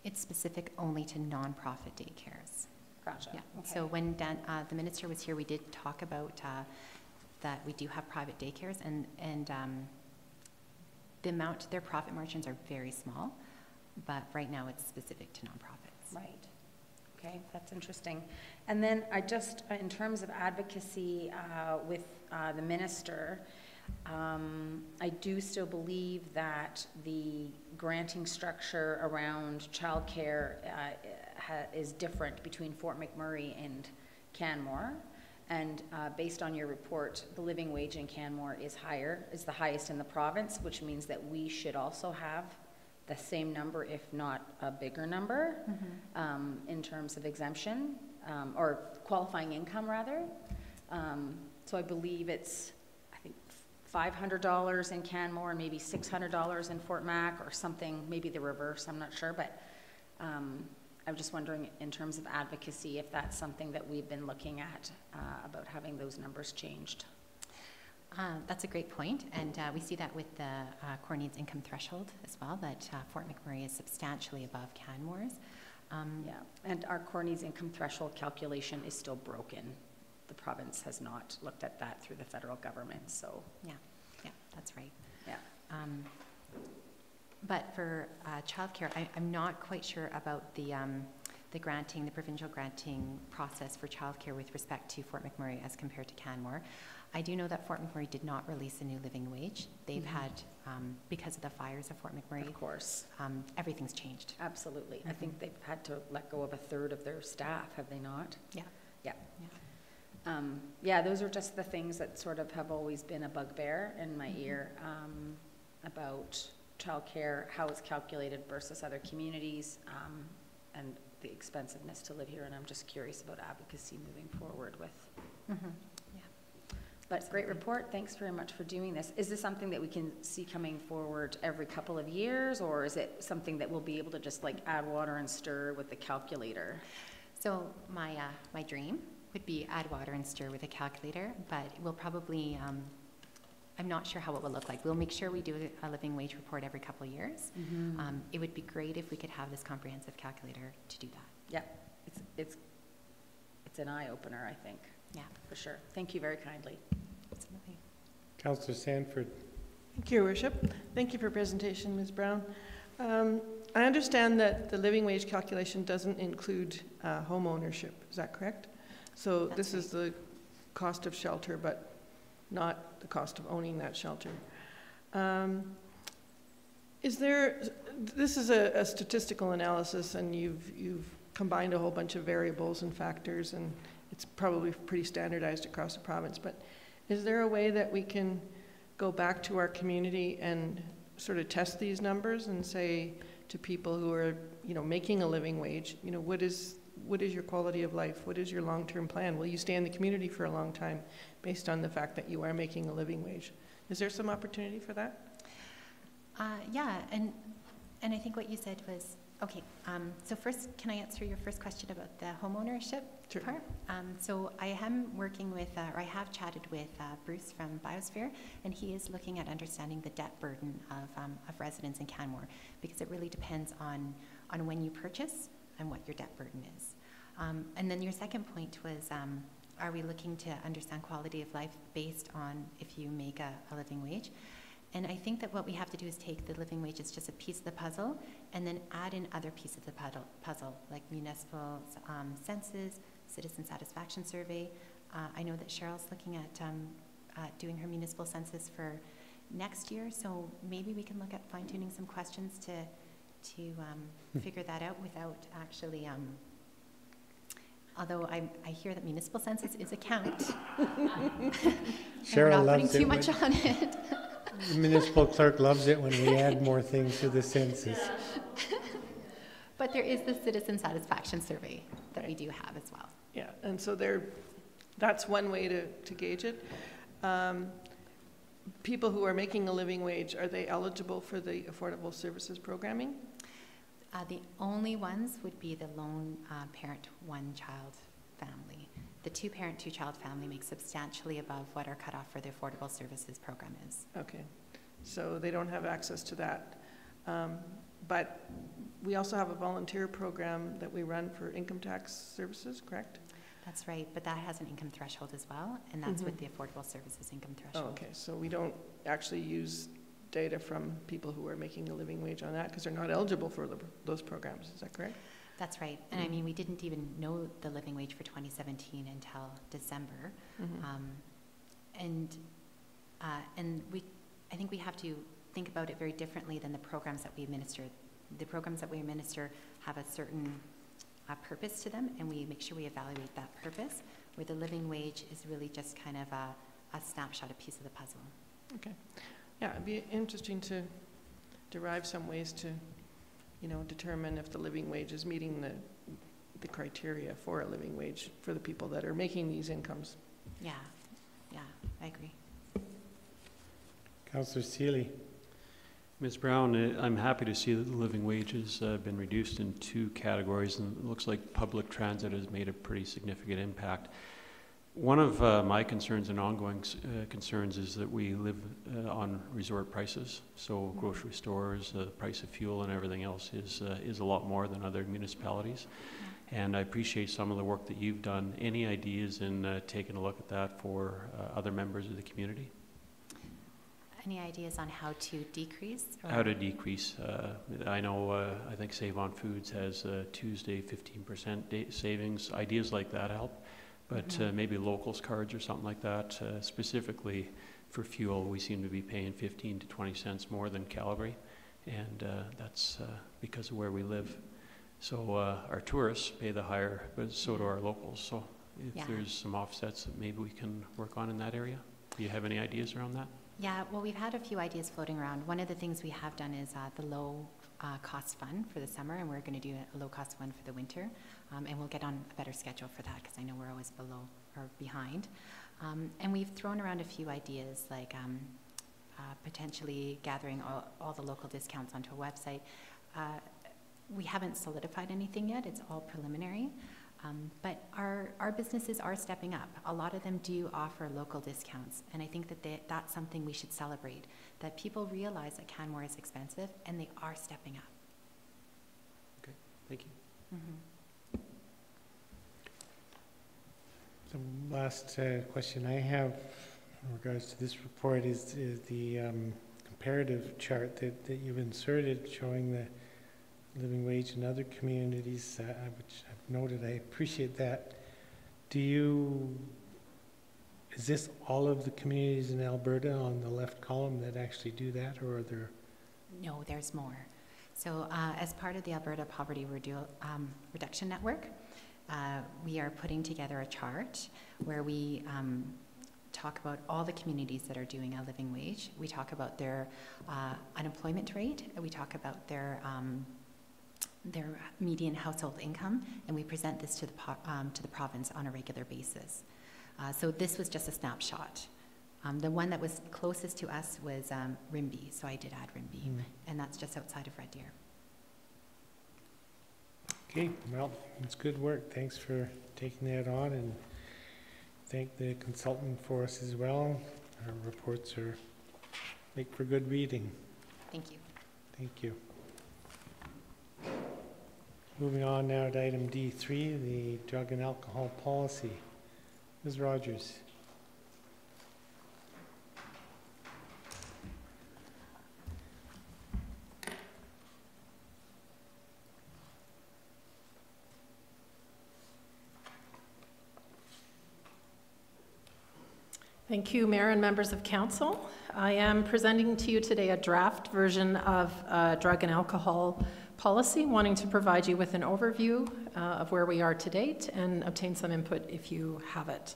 It's specific only to nonprofit daycares. Gotcha. Yeah. Okay. So when the minister was here, we did talk about that we do have private daycares, and the amount, their profit margins are very small, but right now it's specific to nonprofits. Right. Okay, that's interesting. And then I just, in terms of advocacy with the minister, I do still believe that the granting structure around childcare is different between Fort McMurray and Canmore. And based on your report, the living wage in Canmore is the highest in the province, which means that we should also have the same number, if not a bigger number, in terms of exemption, or qualifying income rather. So I believe it's, I think, $500 in Canmore and maybe $600 in Fort Mac, or something, maybe the reverse, I'm not sure, but I'm just wondering in terms of advocacy if that's something that we've been looking at about having those numbers changed. That's a great point, and we see that with the core needs income threshold as well, that Fort McMurray is substantially above Canmore's. Yeah, and our core needs income threshold calculation is still broken. The province has not looked at that through the federal government, so. Yeah, that's right. Yeah. But for childcare, I'm not quite sure about the provincial granting process for childcare with respect to Fort McMurray as compared to Canmore. I do know that Fort McMurray did not release a new living wage. They've had, because of the fires of Fort McMurray, of course, everything's changed. Absolutely. I think they've had to let go of a third of their staff, have they not? Yeah. Yeah, those are just the things that sort of have always been a bugbear in my ear about childcare, how it's calculated versus other communities, and the expensiveness to live here. And I'm just curious about advocacy moving forward with. But great report. Thanks very much for doing this. Is this something that we can see coming forward every couple of years, or is it something that we'll be able to just like add water and stir with the calculator? So my dream would be add water and stir with a calculator, but we'll probably, I'm not sure how it will look like. We'll make sure we do a living wage report every couple of years. It would be great if we could have this comprehensive calculator to do that. Yeah, it's an eye-opener, I think. Yeah, for sure. Thank you very kindly. Absolutely. Councillor Sanford. Thank you, Your Worship. Thank you for your presentation, Ms. Brown. I understand that the living wage calculation doesn't include home ownership. Is that correct? So this is the cost of shelter, but not the cost of owning that shelter. This is a statistical analysis, and you've combined a whole bunch of variables and factors, and it's probably pretty standardized across the province. But is there a way that we can go back to our community and sort of test these numbers and say to people who are, you know, making a living wage, you know, what is your quality of life? What is your long-term plan? Will you stay in the community for a long time based on the fact that you are making a living wage? Is there some opportunity for that? Yeah, and I think what you said was, okay, so first, can I answer your first question about the homeownership part? So I am working with, or I have chatted with Bruce from Biosphere, and he is looking at understanding the debt burden of residents in Canmore, because it really depends on when you purchase and what your debt burden is. And then your second point was, are we looking to understand quality of life based on if you make a living wage? And I think that what we have to do is take the living wage as just a piece of the puzzle and then add in other pieces of the puzzle, like municipal census, citizen satisfaction survey. I know that Cheryl's looking at doing her municipal census for next year, so maybe we can look at fine-tuning some questions to figure that out without actually, although I hear that municipal census is a count. Cheryl we're not loves putting too much on it. The municipal clerk loves it when we add more things to the census. But there is the citizen satisfaction survey that we do have as well. Yeah, and so that's one way to gauge it. People who are making a living wage, are they eligible for the affordable services programming? The only ones would be the lone parent, one-child family. The two-parent, two-child family makes substantially above what our cutoff for the affordable services program is. Okay, so they don't have access to that. But we also have a volunteer program that we run for income tax services, correct? That's right, but that has an income threshold as well, and that's with the affordable services income threshold. Oh, okay, so we don't actually use data from people who are making a living wage on that because they're not eligible for those programs, is that correct? That's right, and I mean, we didn't even know the living wage for 2017 until December, and I think we have to think about it very differently than the programs that we administer. The programs that we administer have a certain purpose to them, and we make sure we evaluate that purpose, where the living wage is really just kind of a snapshot, a piece of the puzzle. Okay, yeah, it'd be interesting to derive some ways to, you know, determine if the living wage is meeting the criteria for a living wage for the people that are making these incomes. Yeah, I agree. Councillor Seeley. Ms. Brown, I'm happy to see that the living wage has been reduced in two categories, and it looks like public transit has made a pretty significant impact. One of my concerns and ongoing concerns is that we live on resort prices. So grocery stores, the price of fuel and everything else is a lot more than other municipalities. And I appreciate some of the work that you've done. Any ideas in taking a look at that for other members of the community? Any ideas on how to decrease? How to decrease. I know, I think Save on Foods has Tuesday 15% savings. Ideas like that help. But maybe locals cards or something like that. Specifically for fuel, we seem to be paying 15 to 20 cents more than Calgary. And that's because of where we live. So our tourists pay the higher, but so do our locals. So if there's some offsets that maybe we can work on in that area. Do you have any ideas around that? Yeah, well, we've had a few ideas floating around. One of the things we have done is the low cost fund for the summer, and we're going to do a low cost fund for the winter. And we'll get on a better schedule for that because I know we're always below or behind. And we've thrown around a few ideas like potentially gathering all the local discounts onto a website. We haven't solidified anything yet. It's all preliminary. But our businesses are stepping up. A lot of them do offer local discounts, and I think that that's something we should celebrate, that people realize that Canmore is expensive, and they are stepping up. Okay, thank you. The last question I have in regards to this report is the comparative chart that you've inserted showing the living wage in other communities, which I've noted. I appreciate that. Is this all of the communities in Alberta on the left column that actually do that, or are there? No, there's more. So as part of the Alberta Poverty Reduction Network, we are putting together a chart where we talk about all the communities that are doing a living wage. We talk about their unemployment rate, we talk about their median household income, and we present this to the province on a regular basis. So this was just a snapshot. The one that was closest to us was Rimbey, so I did add Rimbey, and that's just outside of Red Deer. Okay, well, it's good work. Thanks for taking that on, and thank the consultant for us as well. Our reports make for good reading. Thank you. Thank you. Moving on now to item D3, the drug and alcohol policy. Ms. Rogers. Thank you, Mayor and members of Council. I am presenting to you today a draft version of drug and alcohol policy, wanting to provide you with an overview of where we are to date and obtain some input if you have it.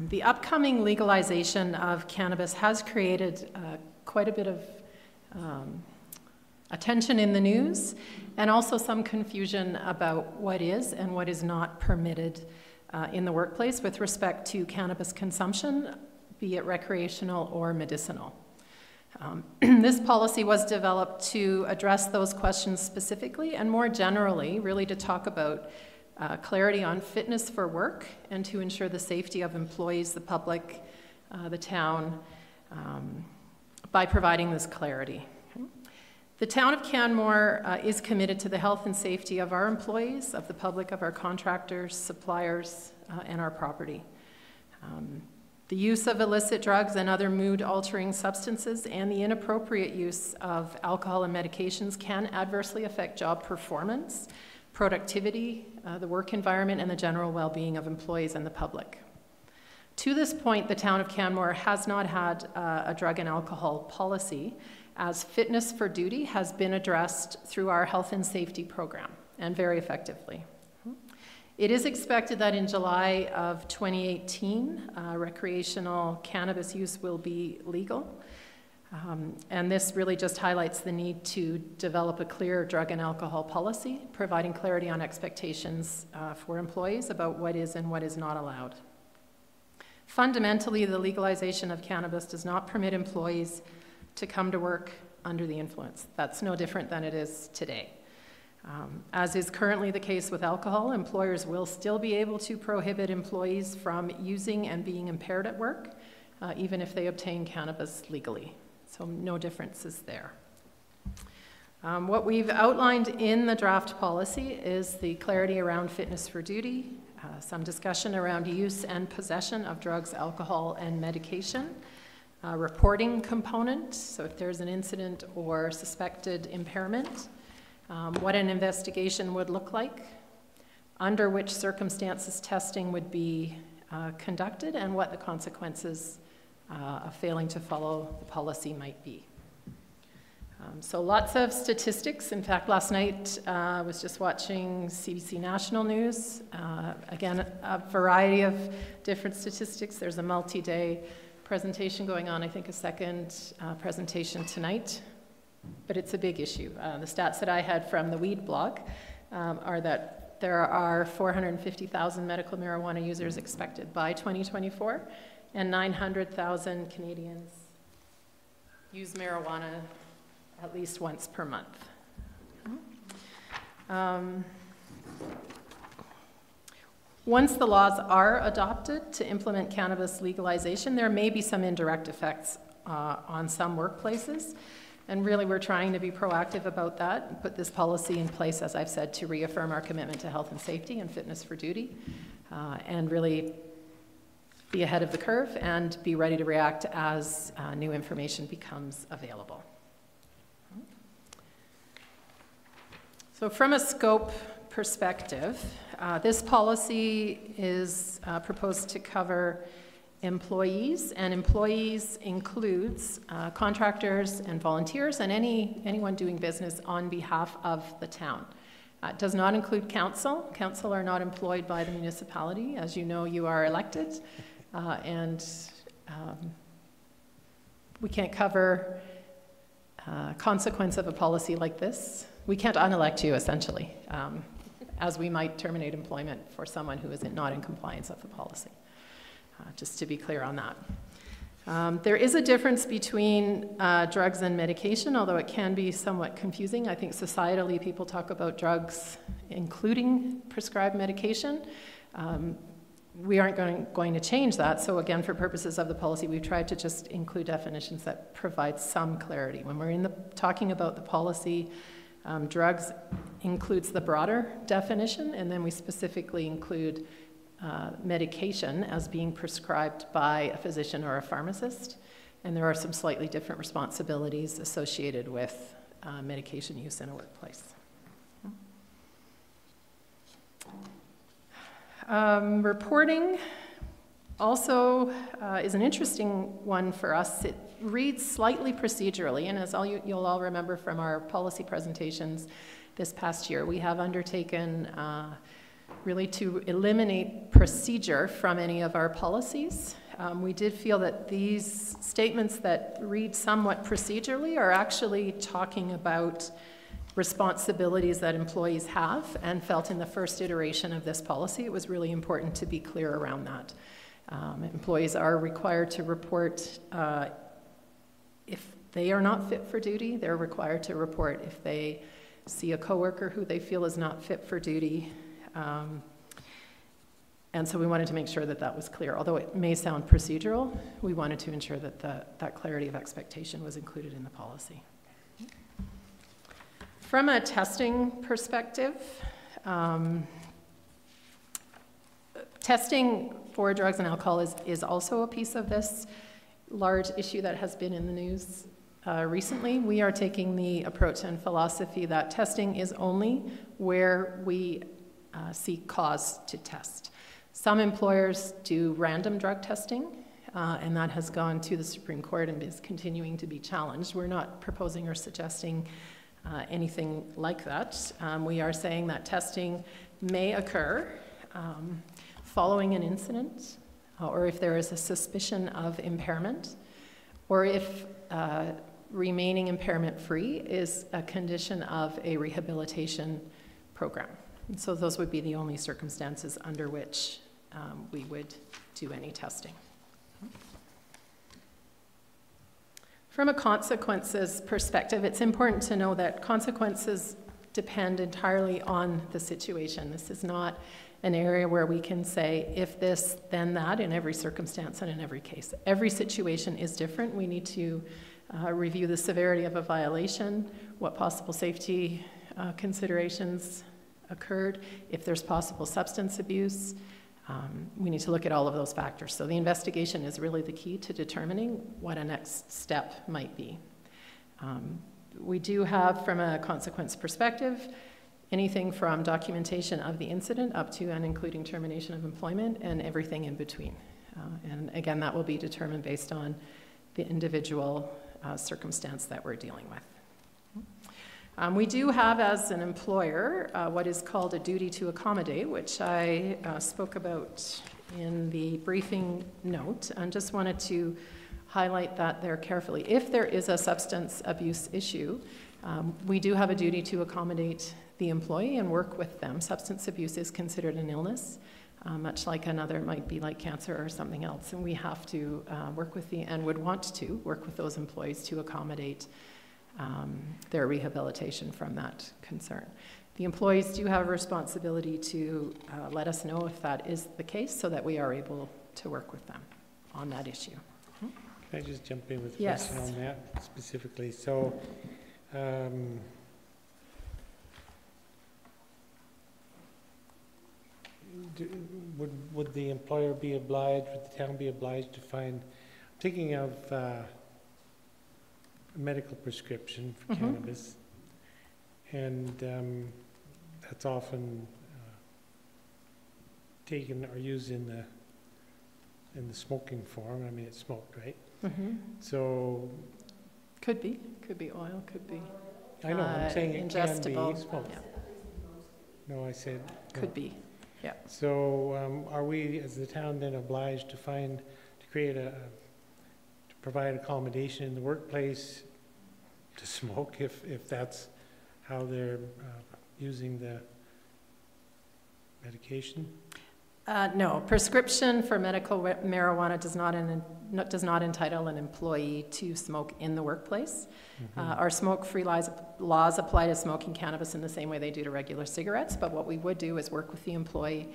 The upcoming legalization of cannabis has created quite a bit of attention in the news, and also some confusion about what is and what is not permitted in the workplace with respect to cannabis consumption, be it recreational or medicinal. This policy was developed to address those questions specifically, and more generally, really to talk about clarity on fitness for work and to ensure the safety of employees, the public, the town, by providing this clarity. The town of Canmore is committed to the health and safety of our employees, of the public, of our contractors, suppliers, and our property. The use of illicit drugs and other mood-altering substances and the inappropriate use of alcohol and medications can adversely affect job performance, productivity, the work environment, and the general well-being of employees and the public. To this point, the town of Canmore has not had a drug and alcohol policy, as fitness for duty has been addressed through our health and safety program, and very effectively. It is expected that in July of 2018, recreational cannabis use will be legal. And this really just highlights the need to develop a clear drug and alcohol policy, providing clarity on expectations for employees about what is and what is not allowed. Fundamentally, the legalization of cannabis does not permit employees to come to work under the influence. That's no different than it is today. As is currently the case with alcohol, employers will still be able to prohibit employees from using and being impaired at work, even if they obtain cannabis legally. So no differences there. What we've outlined in the draft policy is the clarity around fitness for duty, some discussion around use and possession of drugs, alcohol, and medication, reporting component, so if there's an incident or suspected impairment, what an investigation would look like, under which circumstances testing would be conducted, and what the consequences of failing to follow the policy might be. So lots of statistics. In fact, last night I was just watching CBC National News. Again, a variety of different statistics. There's a multi-day presentation going on, I think a second presentation tonight, but it's a big issue. The stats that I had from the Weed blog are that there are 450,000 medical marijuana users expected by 2024, and 900,000 Canadians use marijuana at least once per month. Once the laws are adopted to implement cannabis legalization, there may be some indirect effects on some workplaces. And really, we're trying to be proactive about that and put this policy in place, as I've said, to reaffirm our commitment to health and safety and fitness for duty, and really be ahead of the curve and be ready to react as new information becomes available. So from a scope perspective, this policy is proposed to cover employees, and employees includes contractors and volunteers and anyone doing business on behalf of the town. It does not include council. Council are not employed by the municipality. As you know, you are elected, and we can't cover consequence of a policy like this. We can't unelect you, essentially, as we might terminate employment for someone who is not in compliance with the policy. Just to be clear on that. There is a difference between drugs and medication, although it can be somewhat confusing. I think societally people talk about drugs including prescribed medication. We aren't going to change that, so again, for purposes of the policy, we've tried to just include definitions that provide some clarity. When we're talking about the policy, drugs includes the broader definition, and then we specifically include medication as being prescribed by a physician or a pharmacist, and there are some slightly different responsibilities associated with medication use in a workplace. Reporting also is an interesting one for us. It reads slightly procedurally, and as you'll all remember from our policy presentations this past year, we have undertaken really to eliminate procedure from any of our policies. We did feel that these statements that read somewhat procedurally are actually talking about responsibilities that employees have, and felt in the first iteration of this policy it was really important to be clear around that. Employees are required to report if they are not fit for duty. They're required to report if they see a coworker who they feel is not fit for duty. And so we wanted to make sure that that was clear. Although it may sound procedural, we wanted to ensure that that clarity of expectation was included in the policy. From a testing perspective, testing for drugs and alcohol is also a piece of this large issue that has been in the news recently. We are taking the approach and philosophy that testing is only where we seek cause to test. Some employers do random drug testing, and that has gone to the Supreme Court and is continuing to be challenged. We're not proposing or suggesting anything like that. We are saying that testing may occur following an incident, or if there is a suspicion of impairment, or if remaining impairment-free is a condition of a rehabilitation program. And so those would be the only circumstances under which we would do any testing. From a consequences perspective, it's important to know that consequences depend entirely on the situation. This is not an area where we can say, if this, then that, in every circumstance and in every case. Every situation is different. We need to review the severity of a violation, what possible safety considerations occurred, if there's possible substance abuse. We need to look at all of those factors. So the investigation is really the key to determining what a next step might be. We do have, from a consequence perspective, anything from documentation of the incident up to and including termination of employment and everything in between. And again, that will be determined based on the individual circumstance that we're dealing with. We do have, as an employer, what is called a duty to accommodate, which I spoke about in the briefing note, and just wanted to highlight that there carefully. If there is a substance abuse issue, we do have a duty to accommodate the employee and work with them. Substance abuse is considered an illness, much like another might be like cancer or something else, and we have to work with and would want to work with those employees to accommodate their rehabilitation from that concern. The employees do have a responsibility to let us know if that is the case so that we are able to work with them on that issue. Can I just jump in with a Yes. question on that specifically? So, would the employer be obliged, would the town be obliged to find, I'm thinking of a medical prescription for cannabis, and that's often taken or used in the in the smoking form. I mean, it's smoked, right? Mm-hmm. So Could be oil, could be I know, I'm saying it can ingestible. be smoked. Yeah. No, I said no. Could be, yeah. So are we, as the town, then obliged to create to provide accommodation in the workplace to smoke if that's how they're using the medication? No, prescription for medical marijuana does not entitle an employee to smoke in the workplace. Our smoke-free laws apply to smoking cannabis in the same way they do to regular cigarettes, but what we would do is work with the employee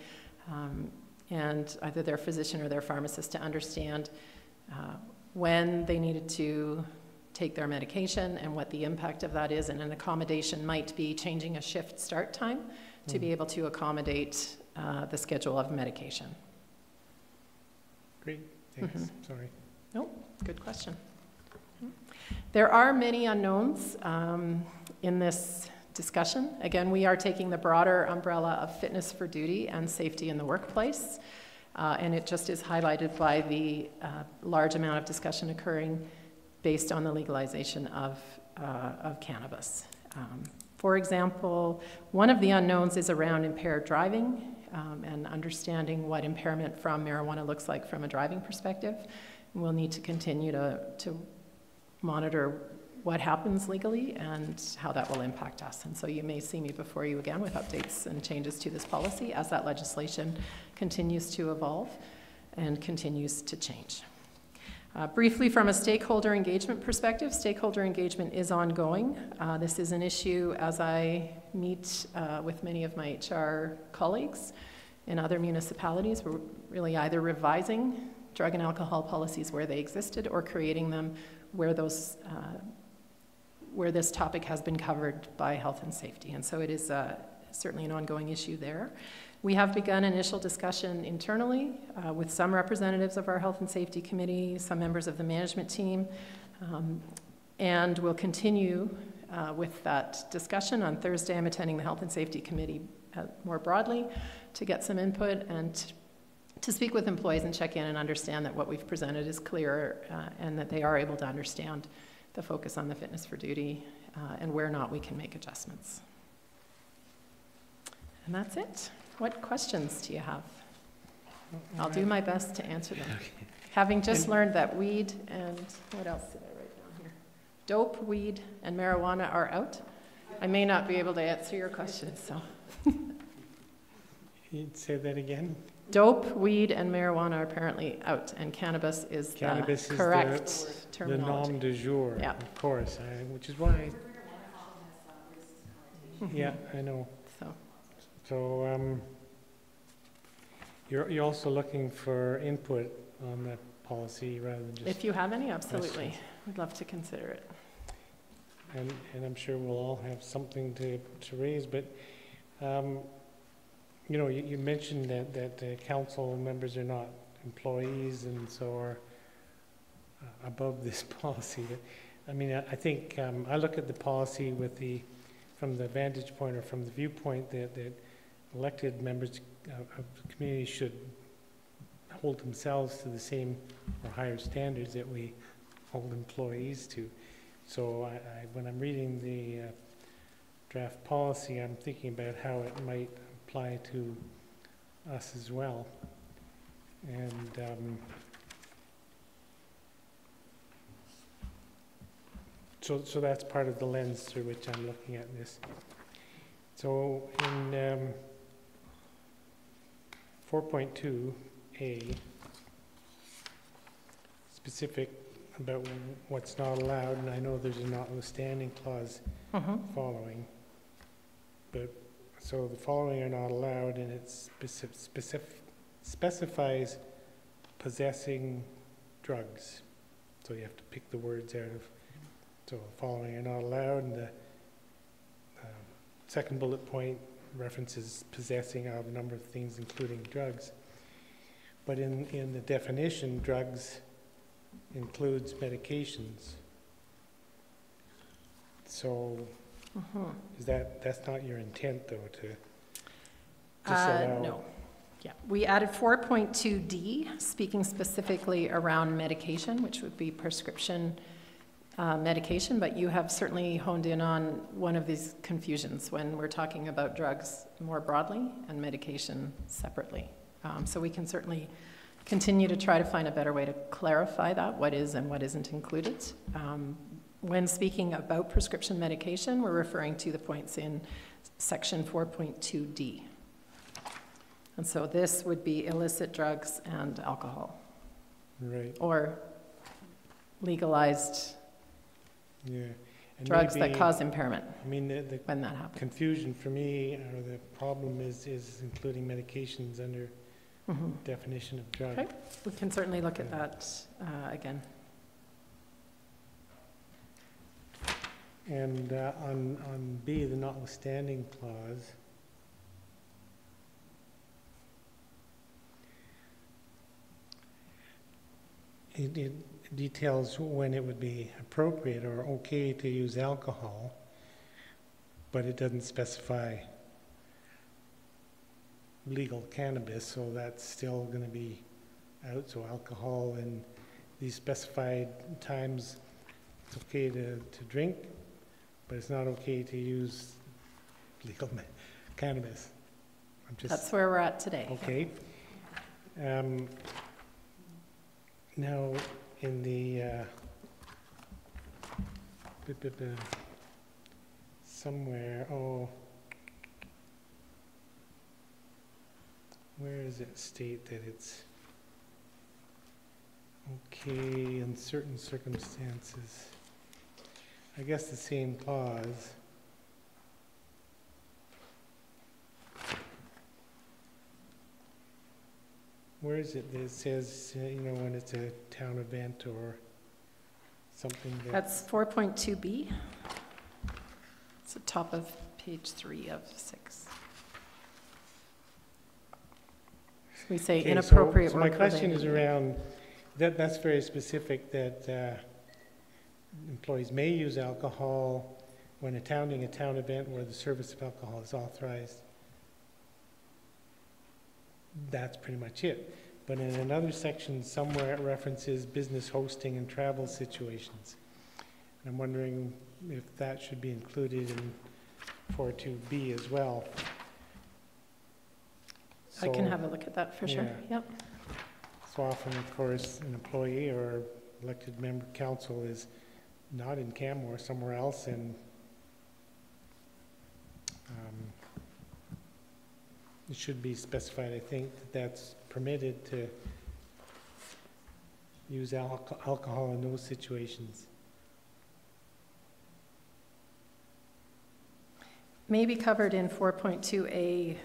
and either their physician or their pharmacist to understand when they needed to take their medication and what the impact of that is, and an accommodation might be changing a shift start time to be able to accommodate the schedule of medication. Great, thanks. Sorry. Nope, good question. There are many unknowns in this discussion. Again, we are taking the broader umbrella of fitness for duty and safety in the workplace, and it just is highlighted by the large amount of discussion occurring based on the legalization of cannabis. For example, one of the unknowns is around impaired driving and understanding what impairment from marijuana looks like from a driving perspective. We'll need to continue to monitor what happens legally and how that will impact us. And so you may see me before you again with updates and changes to this policy as that legislation continues to evolve and continues to change. Briefly, from a stakeholder engagement perspective, stakeholder engagement is ongoing. This is an issue as I meet with many of my HR colleagues in other municipalities. We're really either revising drug and alcohol policies where they existed or creating them where where this topic has been covered by health and safety. And so it is certainly an ongoing issue there. We have begun initial discussion internally with some representatives of our Health and Safety Committee, some members of the management team, and we'll continue with that discussion. On Thursday, I'm attending the Health and Safety Committee more broadly to get some input and to speak with employees and check in and understand that what we've presented is clear and that they are able to understand the focus on the fitness for duty and where not we can make adjustments. And that's it. What questions do you have? I'll do my best to answer them. Okay. Having just learned that weed and, what else did I write down here? Dope, weed, and marijuana are out, I may not be able to answer your questions, so. You'd say that again? Dope, weed, and marijuana are apparently out, and cannabis is the correct terminology. The nom du jour, yeah. Of course, which is why. Yeah, I know. So you're also looking for input on the policy rather than just. If you have any, absolutely, we'd love to consider it. And I'm sure we'll all have something to raise, but. You know, you mentioned that council members are not employees and so are above this policy. I mean, I think I look at the policy from the vantage point or from the viewpoint that elected members of the community should hold themselves to the same or higher standards that we hold employees to. So when I'm reading the draft policy, I'm thinking about how it might apply to us as well. And so that's part of the lens through which I'm looking at this. So in 4.2A, specific about what's not allowed, and I know there's a notwithstanding clause following, but so the following are not allowed, and it specifies possessing drugs. So you have to pick the words out of, so the following are not allowed, and the second bullet point references possessing of a number of things, including drugs. But in the definition, drugs includes medications. So that's not your intent, though, to disallow? No. Yeah, we added 4.2D, speaking specifically around medication, which would be prescription medication, but you have certainly honed in on one of these confusions when we're talking about drugs more broadly and medication separately. So we can certainly continue to try to find a better way to clarify that, what is and what isn't included. When speaking about prescription medication, we're referring to the points in section 4.2D. And so this would be illicit drugs and alcohol. Right. Or legalized And drugs maybe, that cause impairment I mean, the when that happens. confusion for me, or the problem is including medications under definition of drug. Okay, we can certainly look at that again. And on B, the notwithstanding clause, it details when it would be appropriate or okay to use alcohol, but it doesn't specify legal cannabis, so that's still going to be out. So alcohol in these specified times, it's okay to drink, but it's not okay to use legal cannabis. That's where we're at today. Okay. Now, in the somewhere, where does it state that it's okay in certain circumstances? I guess the same clause. Where is it that it says, when it's a town event or something? That's 4.2B. It's the top of page 3 of 6. We say Okay, inappropriate so my work question is related. around, that's very specific, that employees may use alcohol when attending a town event where the service of alcohol is authorized. That's pretty much it. But in another section somewhere it references business hosting and travel situations. And I'm wondering if that should be included in 4.2B as well. I can have a look at that for sure. Yeah. Yep. So often, of course, an employee or elected member council is not in Canmore, somewhere else, and it should be specified, I think, that that's permitted to use alcohol in those situations. Maybe covered in 4.2A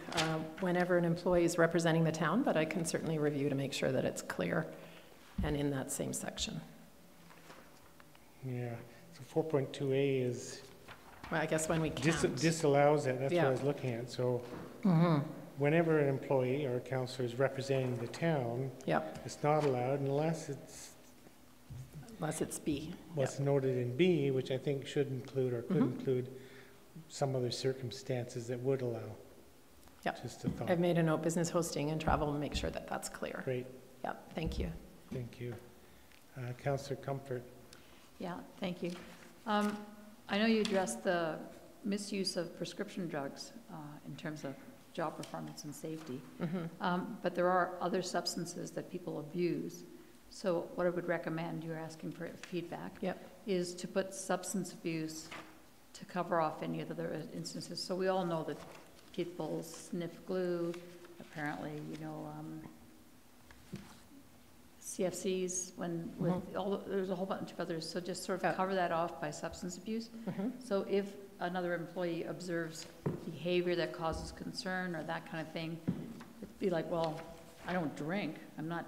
whenever an employee is representing the town, but I can certainly review to make sure that it's clear and in that same section. Yeah, so 4.2A is, Well, I guess when we can't. disallows it, that's what Yeah. I was looking at. So whenever an employee or a councillor is representing the town, Yep, it's not allowed unless it's unless it's B. what's noted in B, which I think should include or could include some other circumstances that would allow. Yep. Just a thought. I've made a note, business hosting and travel, and make sure that that's clear. Great, Yep, thank you. thank you. Councillor Comfort. Yeah, thank you. I know you addressed the misuse of prescription drugs in terms of job performance and safety, but there are other substances that people abuse. So what I would recommend, you're asking for feedback, is to put substance abuse to cover off any other instances. So we all know that people sniff glue, apparently, CFCs, there's a whole bunch of others, so just sort of cover that off by substance abuse. So if another employee observes behavior that causes concern or that kind of thing, it'd be like, well, I don't drink, I'm not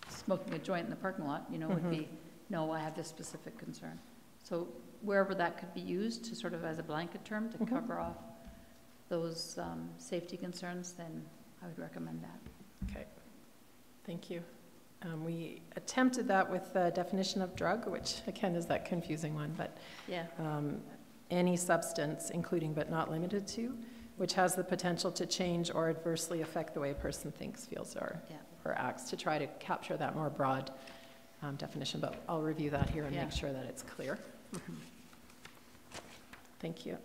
smoking a joint in the parking lot, would be, no, I have this specific concern. So wherever that could be used to sort of as a blanket term to cover off those safety concerns, then I would recommend that. Okay, thank you. We attempted that with the definition of drug, which again is that confusing one, but yeah, any substance, including but not limited to, which has the potential to change or adversely affect the way a person thinks, feels, or acts, to try to capture that more broad definition. But I'll review that here and make sure that it's clear. Thank you.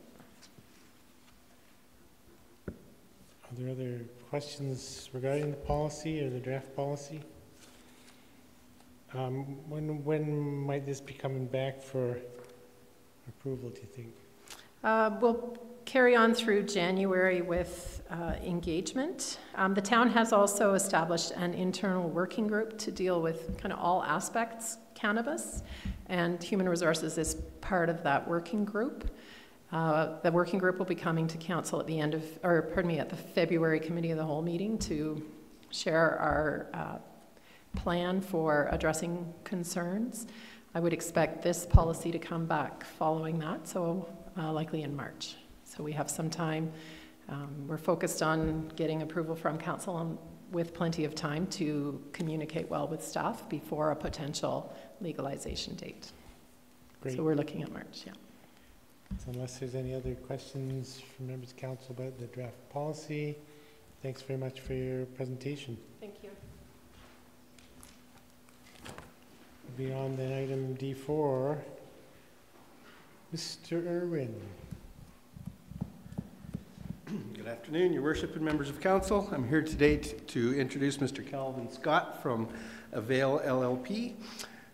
Are there other questions regarding the policy or the draft policy? When might this be coming back for approval, do you think? We'll carry on through January with engagement. The town has also established an internal working group to deal with kind of all aspects cannabis, and Human Resources is part of that working group. The working group will be coming to council at the end of, or pardon me, at the February Committee of the Whole meeting to share our plan for addressing concerns. I would expect this policy to come back following that, so likely in March. So we have some time. We're focused on getting approval from council with plenty of time to communicate well with staff before a potential legalization date. Great. So we're looking at March, So unless there's any other questions from members of council about the draft policy, thanks very much for your presentation. Thank you. Beyond then, item D4, Mr. Irwin. Good afternoon, Your Worship and members of council. I'm here today to introduce Mr. Calvin Scott from Avail LLP.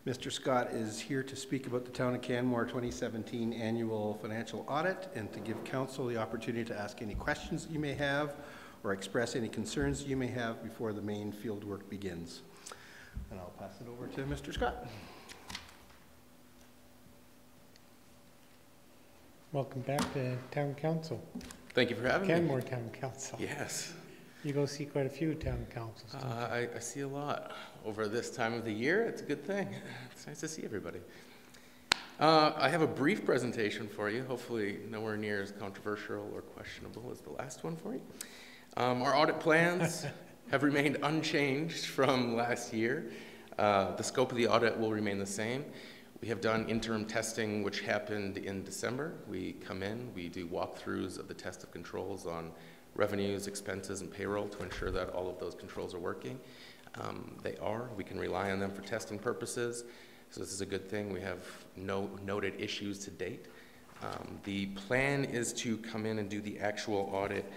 Mr. Scott is here to speak about the Town of Canmore 2017 annual financial audit and to give council the opportunity to ask any questions that you may have or express any concerns you may have before the main field work begins. And I'll pass it over to Mr. Scott. Welcome back to Town Council. Thank you for having me. Canmore Town Council. Yes. You go see quite a few town councils. I see a lot. Over this time of the year, it's a good thing. It's nice to see everybody. I have a brief presentation for you, hopefully nowhere near as controversial or questionable as the last one for you. Our audit plans have remained unchanged from last year. The scope of the audit will remain the same. We have done interim testing, which happened in December. We come in, we do walkthroughs of the test of controls on revenues, expenses, and payroll to ensure that all of those controls are working. They are. We can rely on them for testing purposes. So this is a good thing. We have no noted issues to date. The plan is to come in and do the actual audit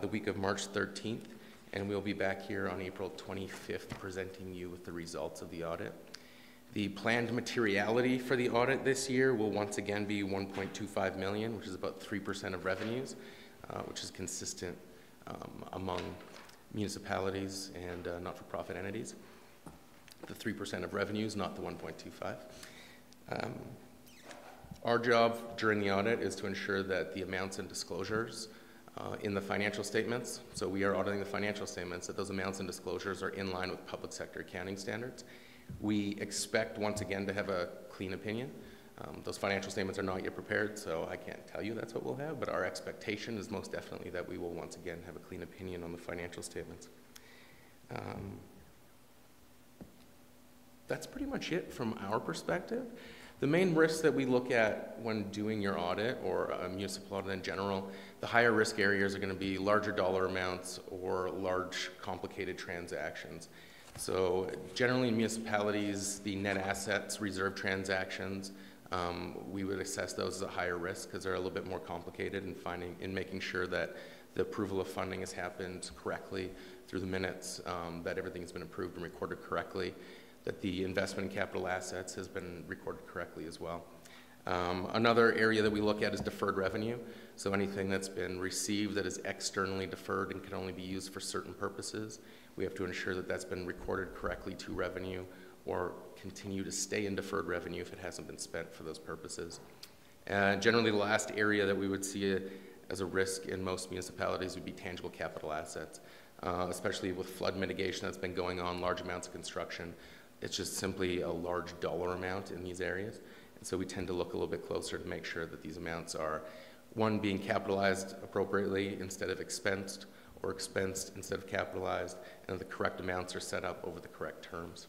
the week of March 13th, and we'll be back here on April 25th presenting you with the results of the audit. The planned materiality for the audit this year will once again be $1.25 million, which is about 3% of revenues, which is consistent among municipalities and not-for-profit entities. The 3% of revenues, not the 1.25. Our job during the audit is to ensure that the amounts and disclosures in the financial statements, so we are auditing the financial statements, that those amounts and disclosures are in line with public sector accounting standards. We expect, once again, to have a clean opinion. Those financial statements are not yet prepared, so I can't tell you that's what we'll have, but our expectation is most definitely that we will once again have a clean opinion on the financial statements. That's pretty much it from our perspective. The main risks that we look at when doing your audit or a municipal audit in general, the higher risk areas are going to be larger dollar amounts or large complicated transactions. So generally in municipalities, the net assets reserve transactions, we would assess those as a higher risk because they're a little bit more complicated in making sure that the approval of funding has happened correctly through the minutes, that everything has been approved and recorded correctly, that the investment in capital assets has been recorded correctly as well. Another area that we look at is deferred revenue. So anything that's been received that is externally deferred and can only be used for certain purposes, we have to ensure that that's been recorded correctly to revenue or continue to stay in deferred revenue if it hasn't been spent for those purposes. Generally, the last area that we would see as a risk in most municipalities would be tangible capital assets, especially with flood mitigation that's been going on, large amounts of construction. It's just simply a large dollar amount in these areas. And so we tend to look a little bit closer to make sure that these amounts are, one, being capitalized appropriately instead of expensed, or expensed instead of capitalized, and the correct amounts are set up over the correct terms.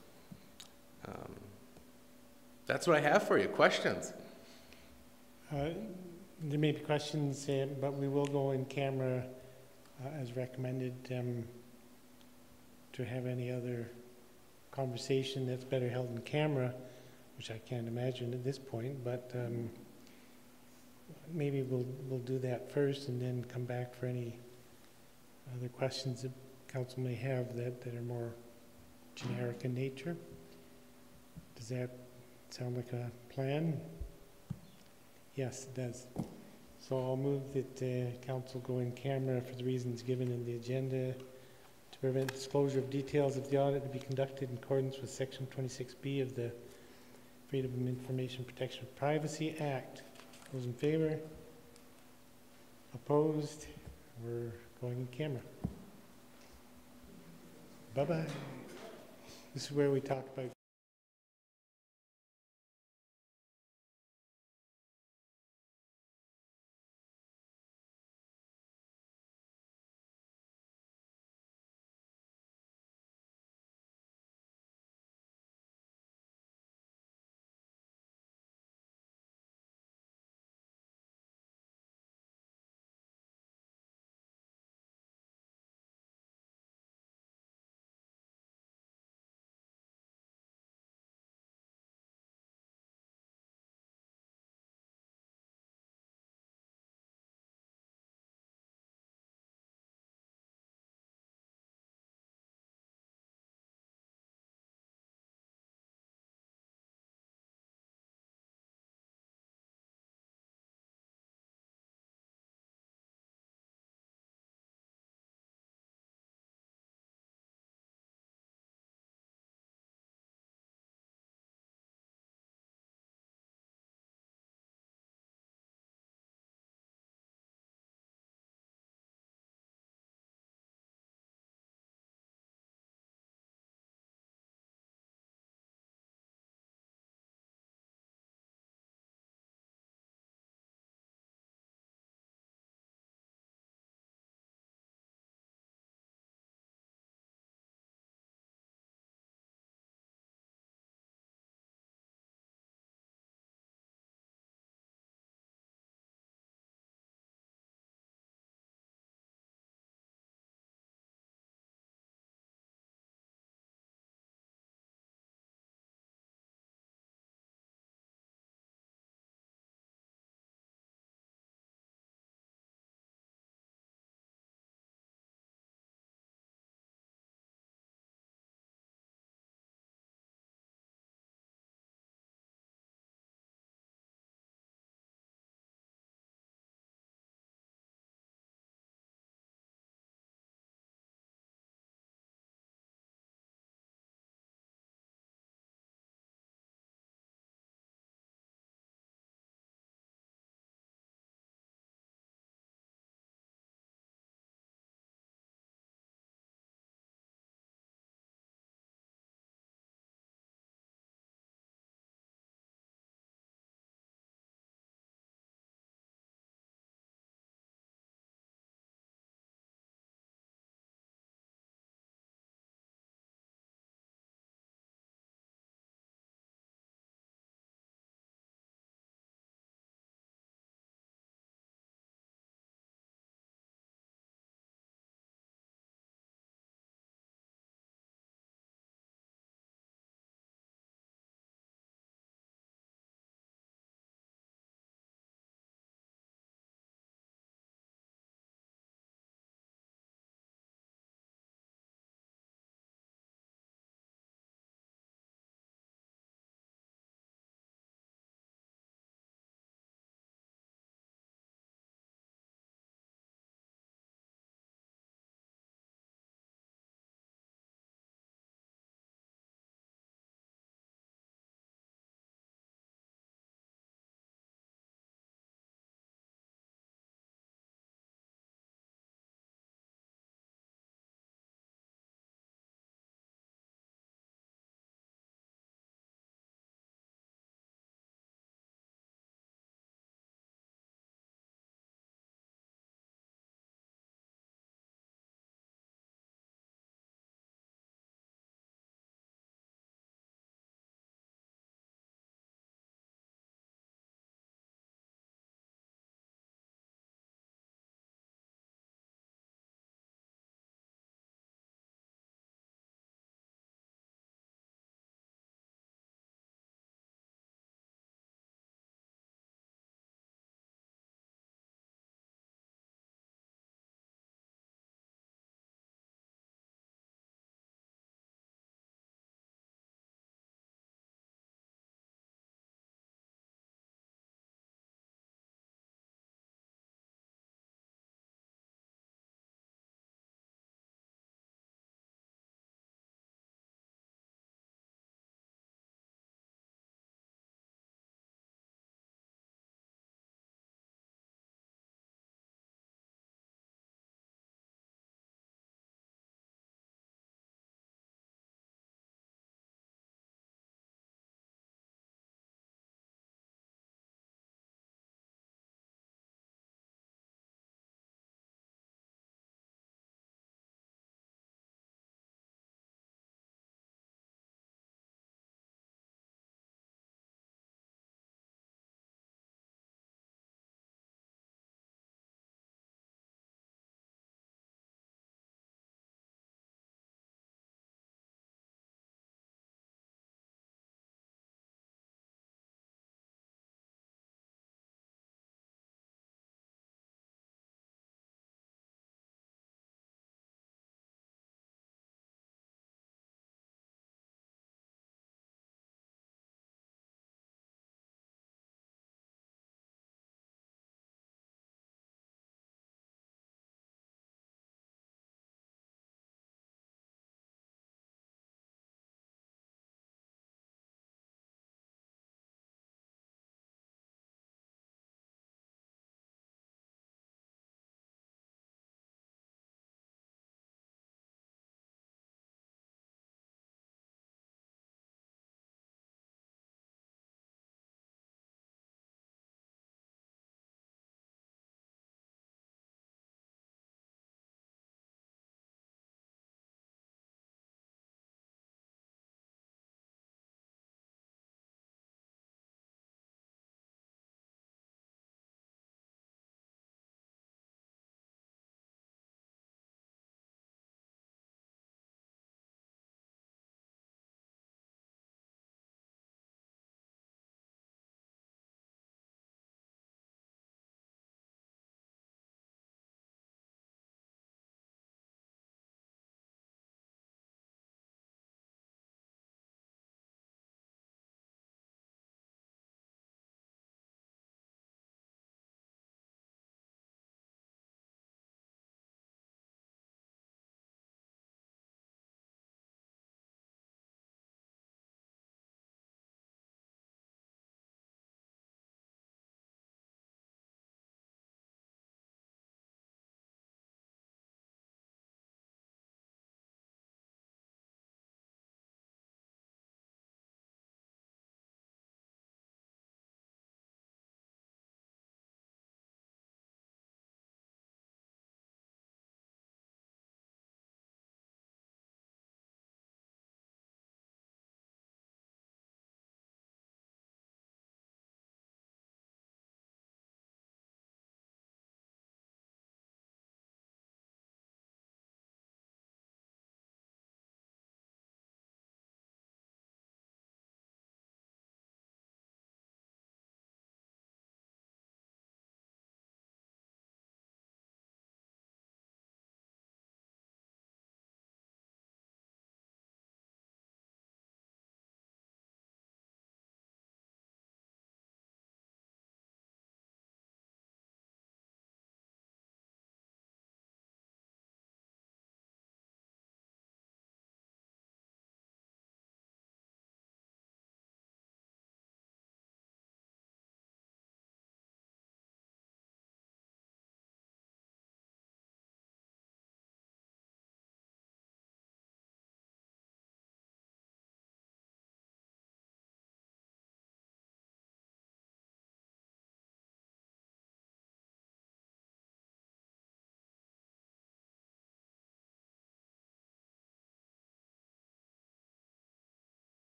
That's what I have for you. Questions? there may be questions, but we will go in camera as recommended. To have any other conversation that's better held in camera, which I can't imagine at this point, but maybe we'll do that first and then come back for any other questions that council may have that are more generic in nature. Does that sound like a plan? Yes, it does. So I'll move that council go in camera for the reasons given in the agenda to prevent disclosure of details of the audit to be conducted in accordance with Section 26B of the Freedom of Information Protection of Privacy Act. Those in favor? Opposed? We're going in camera. Bye-bye. This is where we talk about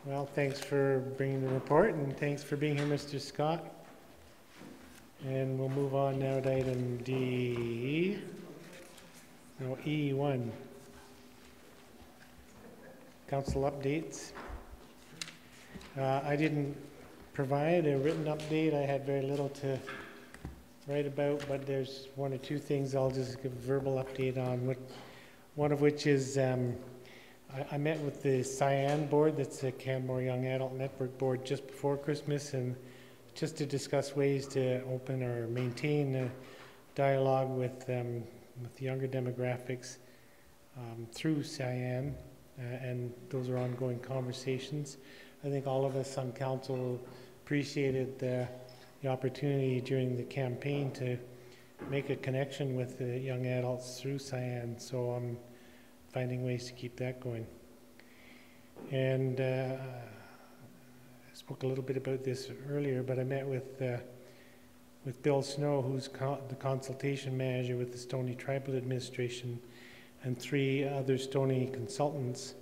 Well, thanks for bringing the report, and thanks for being here, Mr. Scott. And we'll move on now to item E1. Council updates. I didn't provide a written update. I had very little to write about, but there's one or two things I'll just give a verbal update on. One of which is I met with the Cyan board, that's the Canmore Young Adult Network board, just before Christmas, and just to discuss ways to open or maintain a dialogue with the younger demographics through Cyan, and those are ongoing conversations. I think all of us on council appreciated the opportunity during the campaign to make a connection with the young adults through Cyan, so I'm finding ways to keep that going. And I spoke a little bit about this earlier, but I met with Bill Snow, who's the consultation manager with the Stoney Tribal Administration, and 3 other Stoney consultants,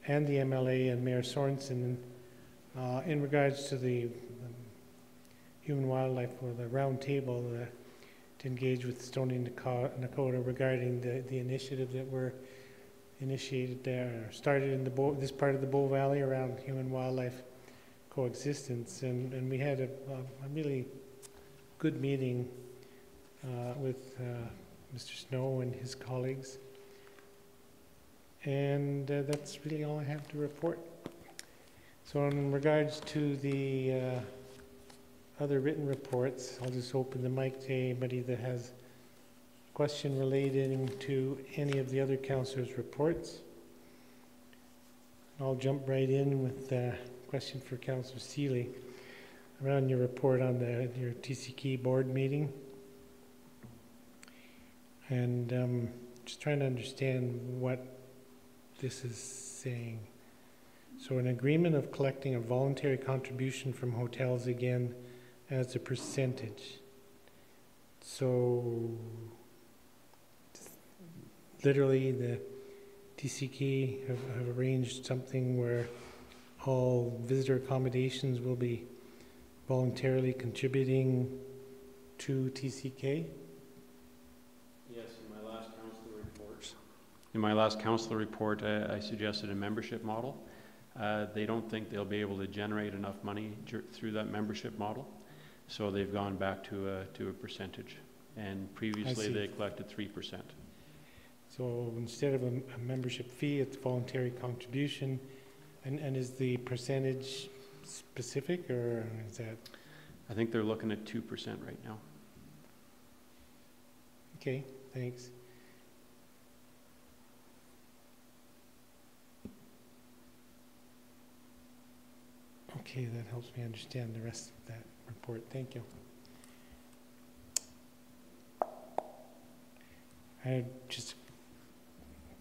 and the MLA and Mayor Sorensen, in regards to the human wildlife, or the round table to engage with Stoney Nakoda regarding the initiative that were initiated there, started in this part of the Bow Valley around human wildlife coexistence, and we had a really good meeting with Mr. Snow and his colleagues, and that's really all I have to report. So in regards to the other written reports, I'll just open the mic to anybody that has a question relating to any of the other councillors' reports. I'll jump right in with a question for Councillor Seeley around your report on your TCK board meeting. And just trying to understand what this is saying. So an agreement of collecting a voluntary contribution from hotels again as a percentage. So literally the TCK have arranged something where all visitor accommodations will be voluntarily contributing to TCK? Yes, in my last council report. In my last council report, I suggested a membership model. They don't think they'll be able to generate enough money through that membership model, so they've gone back to a percentage. And previously they collected 3%. So instead of a membership fee, it's voluntary contribution. And is the percentage specific, or is that? I think they're looking at 2% right now. Okay, thanks. Okay, that helps me understand the rest of that report. Thank you. I had just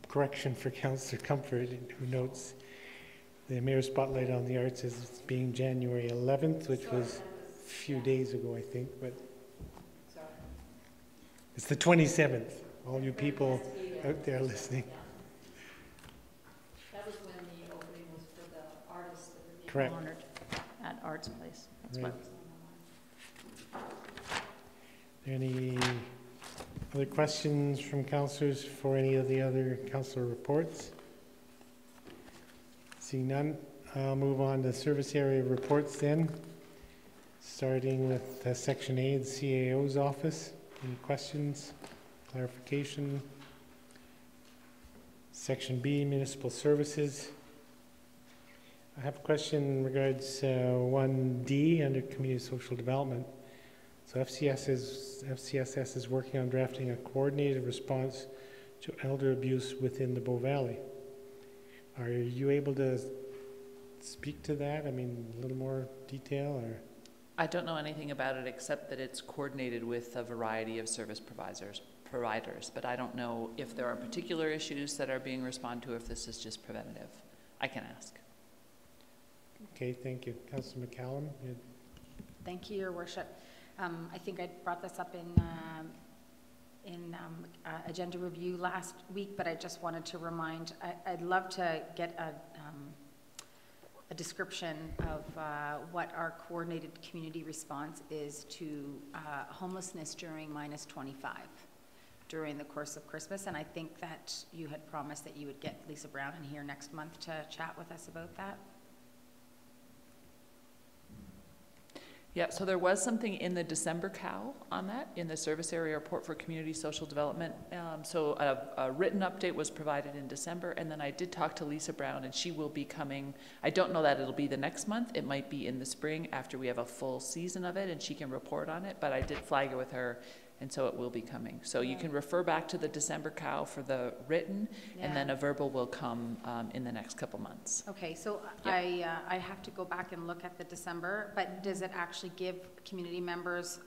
a correction for Councillor Comfort, who notes the Mayor's Spotlight on the Arts as being January 11th, which was a few days ago, I think, but it's the 27th. All you people out there listening. That was when the opening was for the artists that were being Correct. honored at Arts Place. That's Right. what was on my mind. Any other questions from councillors for any of the other councillor reports? Seeing none, I'll move on to service area reports then, starting with Section A, the CAO's office. Any questions, clarification? Section B, municipal services. I have a question in regards 1D under community social development. So FCSS is working on drafting a coordinated response to elder abuse within the Bow Valley. Are you able to speak to that? I mean, a little more detail, or? I don't know anything about it except that it's coordinated with a variety of service providers, but I don't know if there are particular issues that are being responded to, or if this is just preventative. I can ask. Okay, thank you. Councillor McCallum? Thank you, Your Worship. I think I brought this up in agenda review last week, but I just wanted to remind, I'd love to get a description of what our coordinated community response is to homelessness during -25 during the course of Christmas. And I think that you had promised that you would get Lisa Brown in here next month to chat with us about that. Yeah, so there was something in the December CAL on that, in the service area report for community social development. So a written update was provided in December, and then I did talk to Lisa Brown, and she will be coming. I don't know that it'll be the next month. It might be in the spring after we have a full season of it, and she can report on it, but I did flag it with her, and so it will be coming. So you can refer back to the December CAL for the written, and then a verbal will come in the next couple months. Okay, so I have to go back and look at the December, but does it actually give community members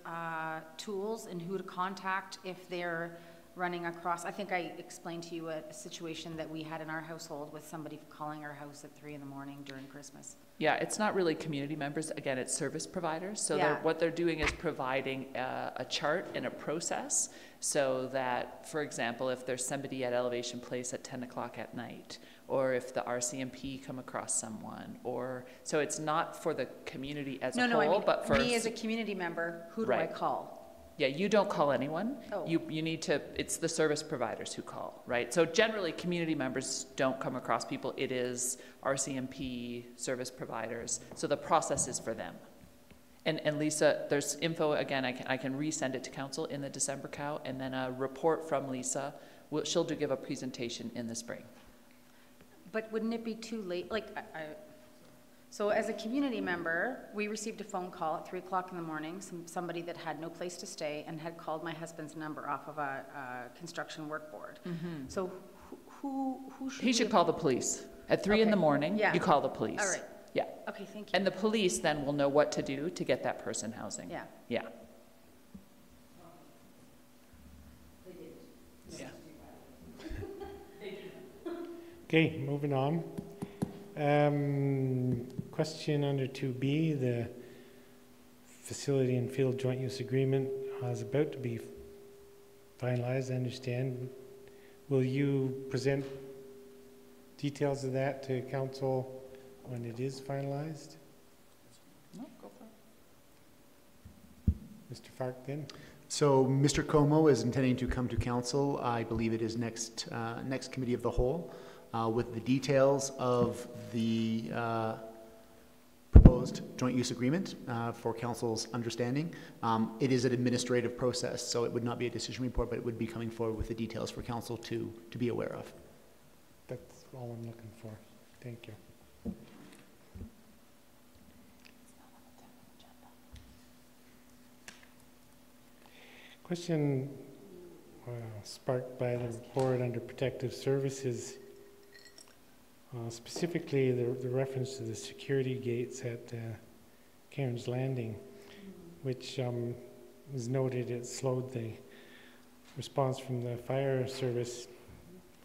tools and who to contact if they're running across? I think I explained to you a situation that we had in our household with somebody calling our house at 3 in the morning during Christmas. Yeah, it's not really community members. Again, it's service providers. So what they're doing is providing a chart and a process so that, for example, if there's somebody at Elevation Place at 10 o'clock at night, or if the RCMP come across someone, or so it's not for the community as a whole, I mean, but for me as a community member, who do I call? Yeah, you don't call anyone. Oh. You need to, it's the service providers who call, right? So generally community members don't come across people. It is RCMP, service providers. So the process is for them. And Lisa, there's info, again, I can resend it to council in the December CAL, and then a report from Lisa. She'll give a presentation in the spring. But wouldn't it be too late? Like, so as a community member, we received a phone call at 3 o'clock in the morning, somebody that had no place to stay and had called my husband's number off of a construction work board. Mm-hmm. So who should he should call the police. At 3 in the morning, you call the police. All right. Yeah. Okay, thank you. And the police then will know what to do to get that person housing. Yeah. Yeah. Okay, moving on. Question under 2B, the facility and field joint use agreement is about to be finalized, I understand. Will you present details of that to council when it is finalized? No, go for it. Mr. Fark then? So Mr. Como is intending to come to council. I believe it is next committee of the whole. With the details of the proposed joint use agreement for council's understanding. It is an administrative process, so it would not be a decision report, but it would be coming forward with the details for council to be aware of. That's all I'm looking for. Thank you. Question sparked by the report under protective services. Specifically, the reference to the security gates at Cairns Landing, which was noted it slowed the response from the fire service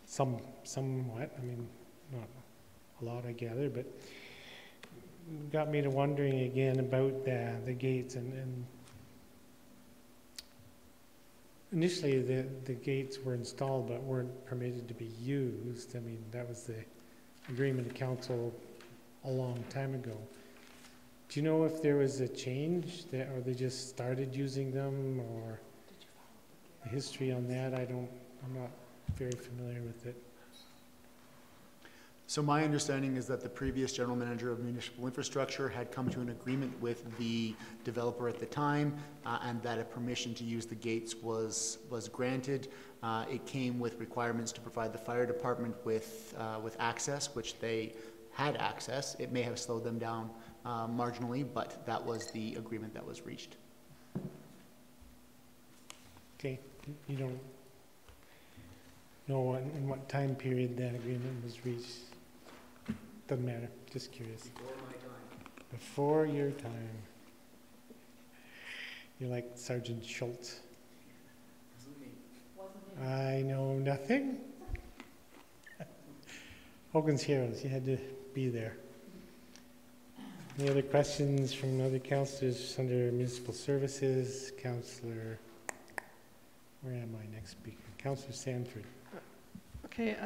somewhat. I mean, not a lot, I gather, but got me to wondering again about the gates. And initially, the gates were installed but weren't permitted to be used. I mean, that was the agreement of council a long time ago. Do you know if there was a change or they just started using them, or the history on that? I'm not very familiar with it. So my understanding is that the previous general manager of municipal infrastructure had come to an agreement with the developer at the time, and that a permission to use the gates was granted. It came with requirements to provide the fire department with access, which they had access. It may have slowed them down marginally, but that was the agreement that was reached. Okay, you don't know in what time period that agreement was reached? Doesn't matter, just curious. Before my time. Before your time. You're like Sergeant Schultz. I know nothing. Hogan's Heroes, you had to be there. Any other questions from other councillors under municipal services? Councillor, where am I next speaker? Councillor Sanford. Okay,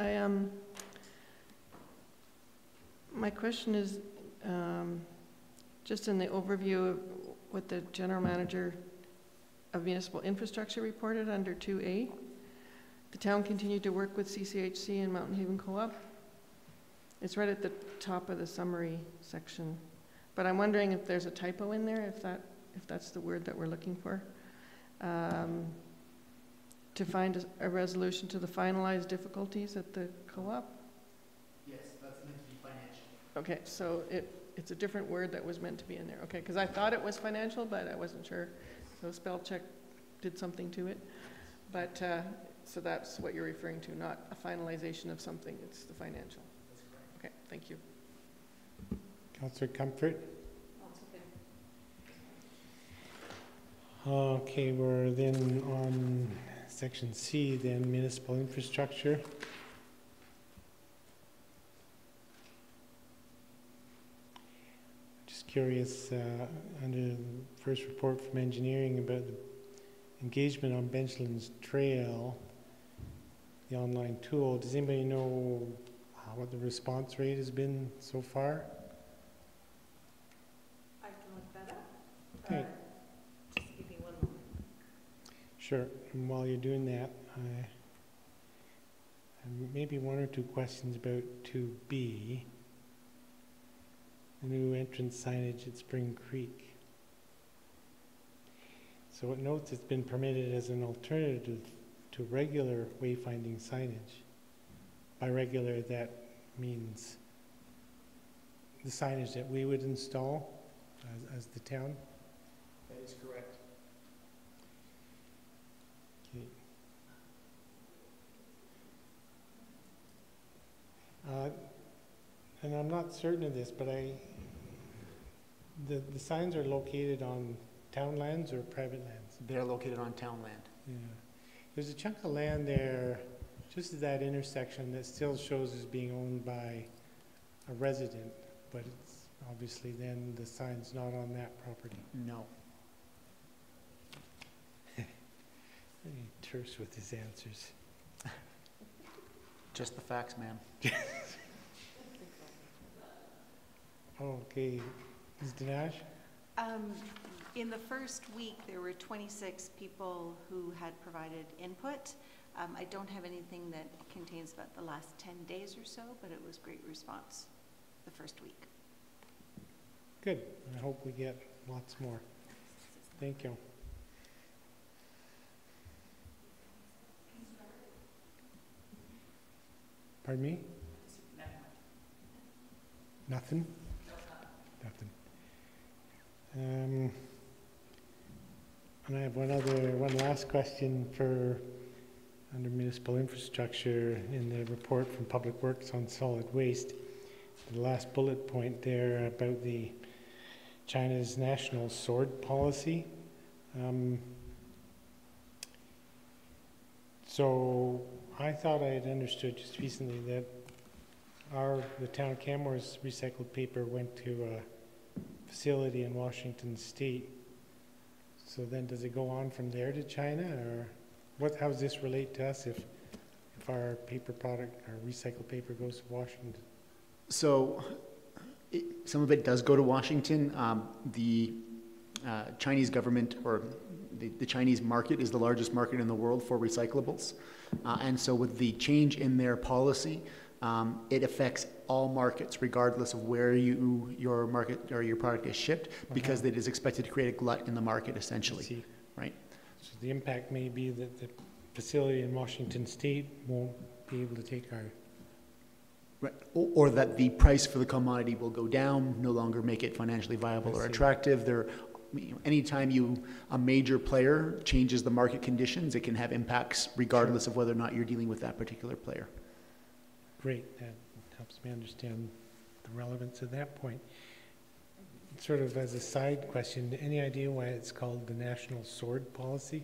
my question is, just in the overview of what the General Manager of Municipal Infrastructure reported under 2A, the town continued to work with CCHC and Mountain Haven Co-op. It's right at the top of the summary section, but I'm wondering if there's a typo in there, if that's the word that we're looking for. To find a resolution to the finalized difficulties at the co-op? Yes, that's meant to be financial. Okay, so it's a different word that was meant to be in there. Okay, because I thought it was financial, but I wasn't sure. So spell check did something to it. But, so that's what you're referring to, not a finalization of something, it's the financial. That's correct. Okay, thank you. Councillor Comfort? Okay, we're then on section C, then municipal infrastructure. Just curious, under the first report from engineering about the engagement on Benchlands Trail, the online tool, does anybody know what the response rate has been so far? I can look that up. Okay. Just give me one moment. Sure, and while you're doing that, maybe one or two questions about 2B, the new entrance signage at Spring Creek. So it notes it's been permitted as an alternative to regular wayfinding signage. By regular, that means the signage that we would install as the town. That is correct. Okay. And I'm not certain of this, but the signs are located on town lands or private lands? They're located on town land. Yeah. There's a chunk of land there, just at that intersection, that still shows as being owned by a resident, but it's obviously then the sign's not on that property. No. Very terse with his answers. Just the facts, ma'am. Okay, Ms. Dinesh? In the first week, there were 26 people who had provided input. I don't have anything that contains about the last 10 days or so, but it was great response the first week. Good. I hope we get lots more. Thank you. Pardon me? Nothing? Nothing. And I have one last question for under municipal infrastructure in the report from Public Works on solid waste. The last bullet point there about the China's national sword policy. So I thought I had understood just recently that the town of Canmore's recycled paper went to a facility in Washington State. So then does it go on from there to China, or how does this relate to us if our paper product, our recycled paper goes to Washington? So some of it does go to Washington. The Chinese government, or the Chinese market, is the largest market in the world for recyclables. And so with the change in their policy, it affects all markets regardless of where your market or your product is shipped, because it is expected to create a glut in the market essentially. Right? So the impact may be that the facility in Washington State won't be able to take our... Right. Or that the price for the commodity will go down, no longer make it financially viable or attractive. Anytime a major player changes the market conditions, it can have impacts regardless of whether or not you're dealing with that particular player. Great, that helps me understand the relevance of that point. Sort of as a side question, any idea why it's called the National Sword Policy?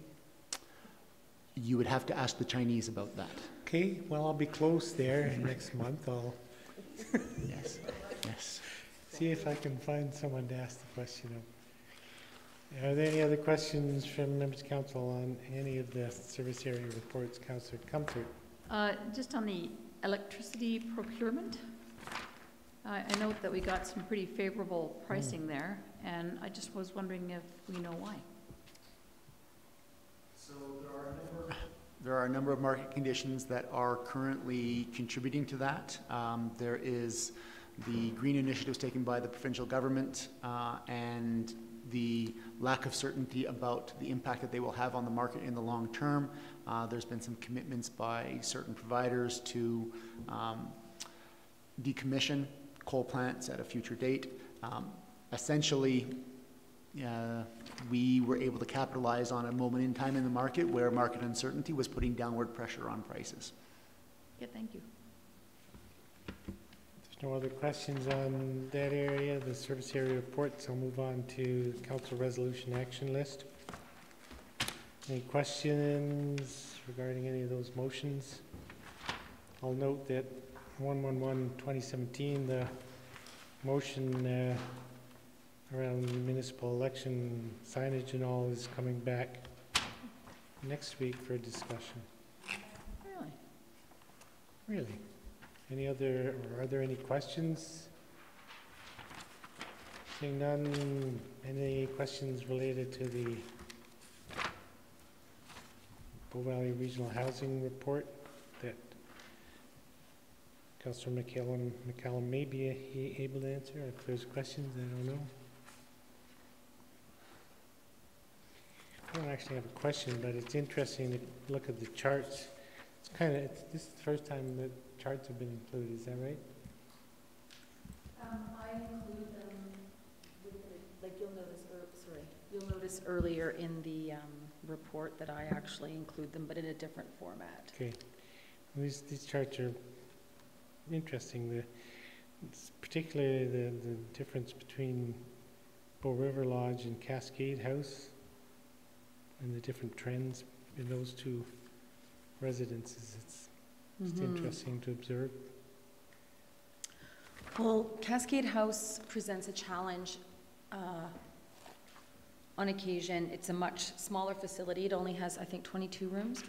You would have to ask the Chinese about that. Okay, well, I'll be close there next month. I'll yes. See if I can find someone to ask the question of. Are there any other questions from members of council on any of the service area reports? Councillor Comfort. Just on the electricity procurement, I note that we got some pretty favorable pricing there, and I just was wondering if we know why. So there are a number of market conditions that are currently contributing to that. There is the green initiatives taken by the provincial government and the lack of certainty about the impact that they will have on the market in the long term. There's been some commitments by certain providers to decommission coal plants at a future date. Essentially, we were able to capitalize on a moment in time in the market where market uncertainty was putting downward pressure on prices. Yeah, thank you. No other questions on that area, the service area reports. I'll move on to council resolution action list. Any questions regarding any of those motions? I'll note that 1/1/2017, the motion around the municipal election signage and all is coming back next week for discussion. Really? Really? Any other, or are there any questions? Seeing none, any questions related to the Bow Valley Regional Housing Report that Councillor McCallum may be able to answer? If there's questions, I don't know. I don't actually have a question, but it's interesting to look at the charts. It's kind of, this is the first time that charts have been included, is that right? I include them with like you'll notice earlier in the report that I actually include them, but in a different format. Okay. Well, these charts are interesting. Particularly the difference between Bow River Lodge and Cascade House and the different trends in those two residences. It's interesting to observe. Well, Cascade House presents a challenge on occasion. It's a much smaller facility. It only has, I think, 22 rooms.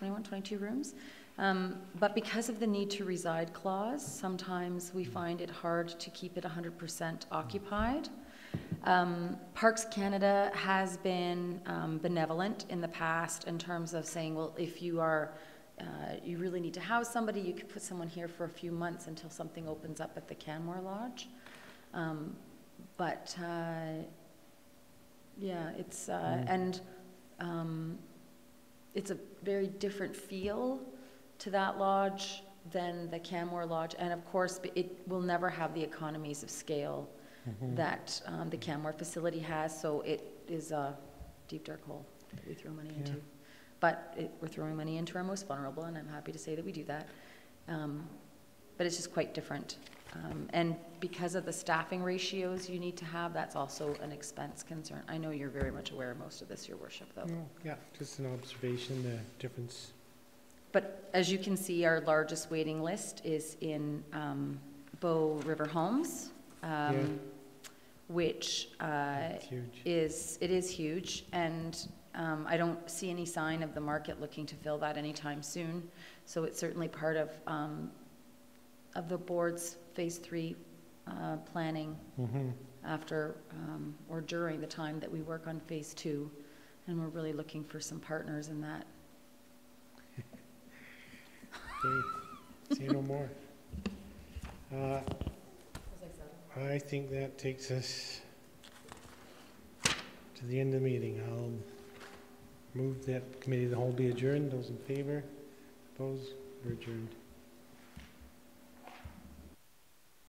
But because of the need to reside clause, sometimes we find it hard to keep it 100% occupied. Parks Canada has been benevolent in the past in terms of saying, well, if you are you really need to house somebody, you could put someone here for a few months until something opens up at the Canmore Lodge. Yeah, it's it's a very different feel to that lodge than the Canmore Lodge, and of course it will never have the economies of scale that the Canmore facility has, so it is a deep dark hole that we throw money into. But we're throwing money into our most vulnerable, and I'm happy to say that we do that. But it's just quite different. And because of the staffing ratios you need to have, that's also an expense concern. I know you're very much aware of most of this, Your Worship, though. Yeah, just an observation, the difference. But as you can see, our largest waiting list is in Bow River Homes, which is huge, and I don't see any sign of the market looking to fill that anytime soon. So it's certainly part of the board's phase 3 planning after or during the time that we work on phase 2, and we're really looking for some partners in that. Okay, say no more. I think that takes us to the end of the meeting. I'll move that committee of the whole be adjourned. Those in favor? Opposed? We're adjourned.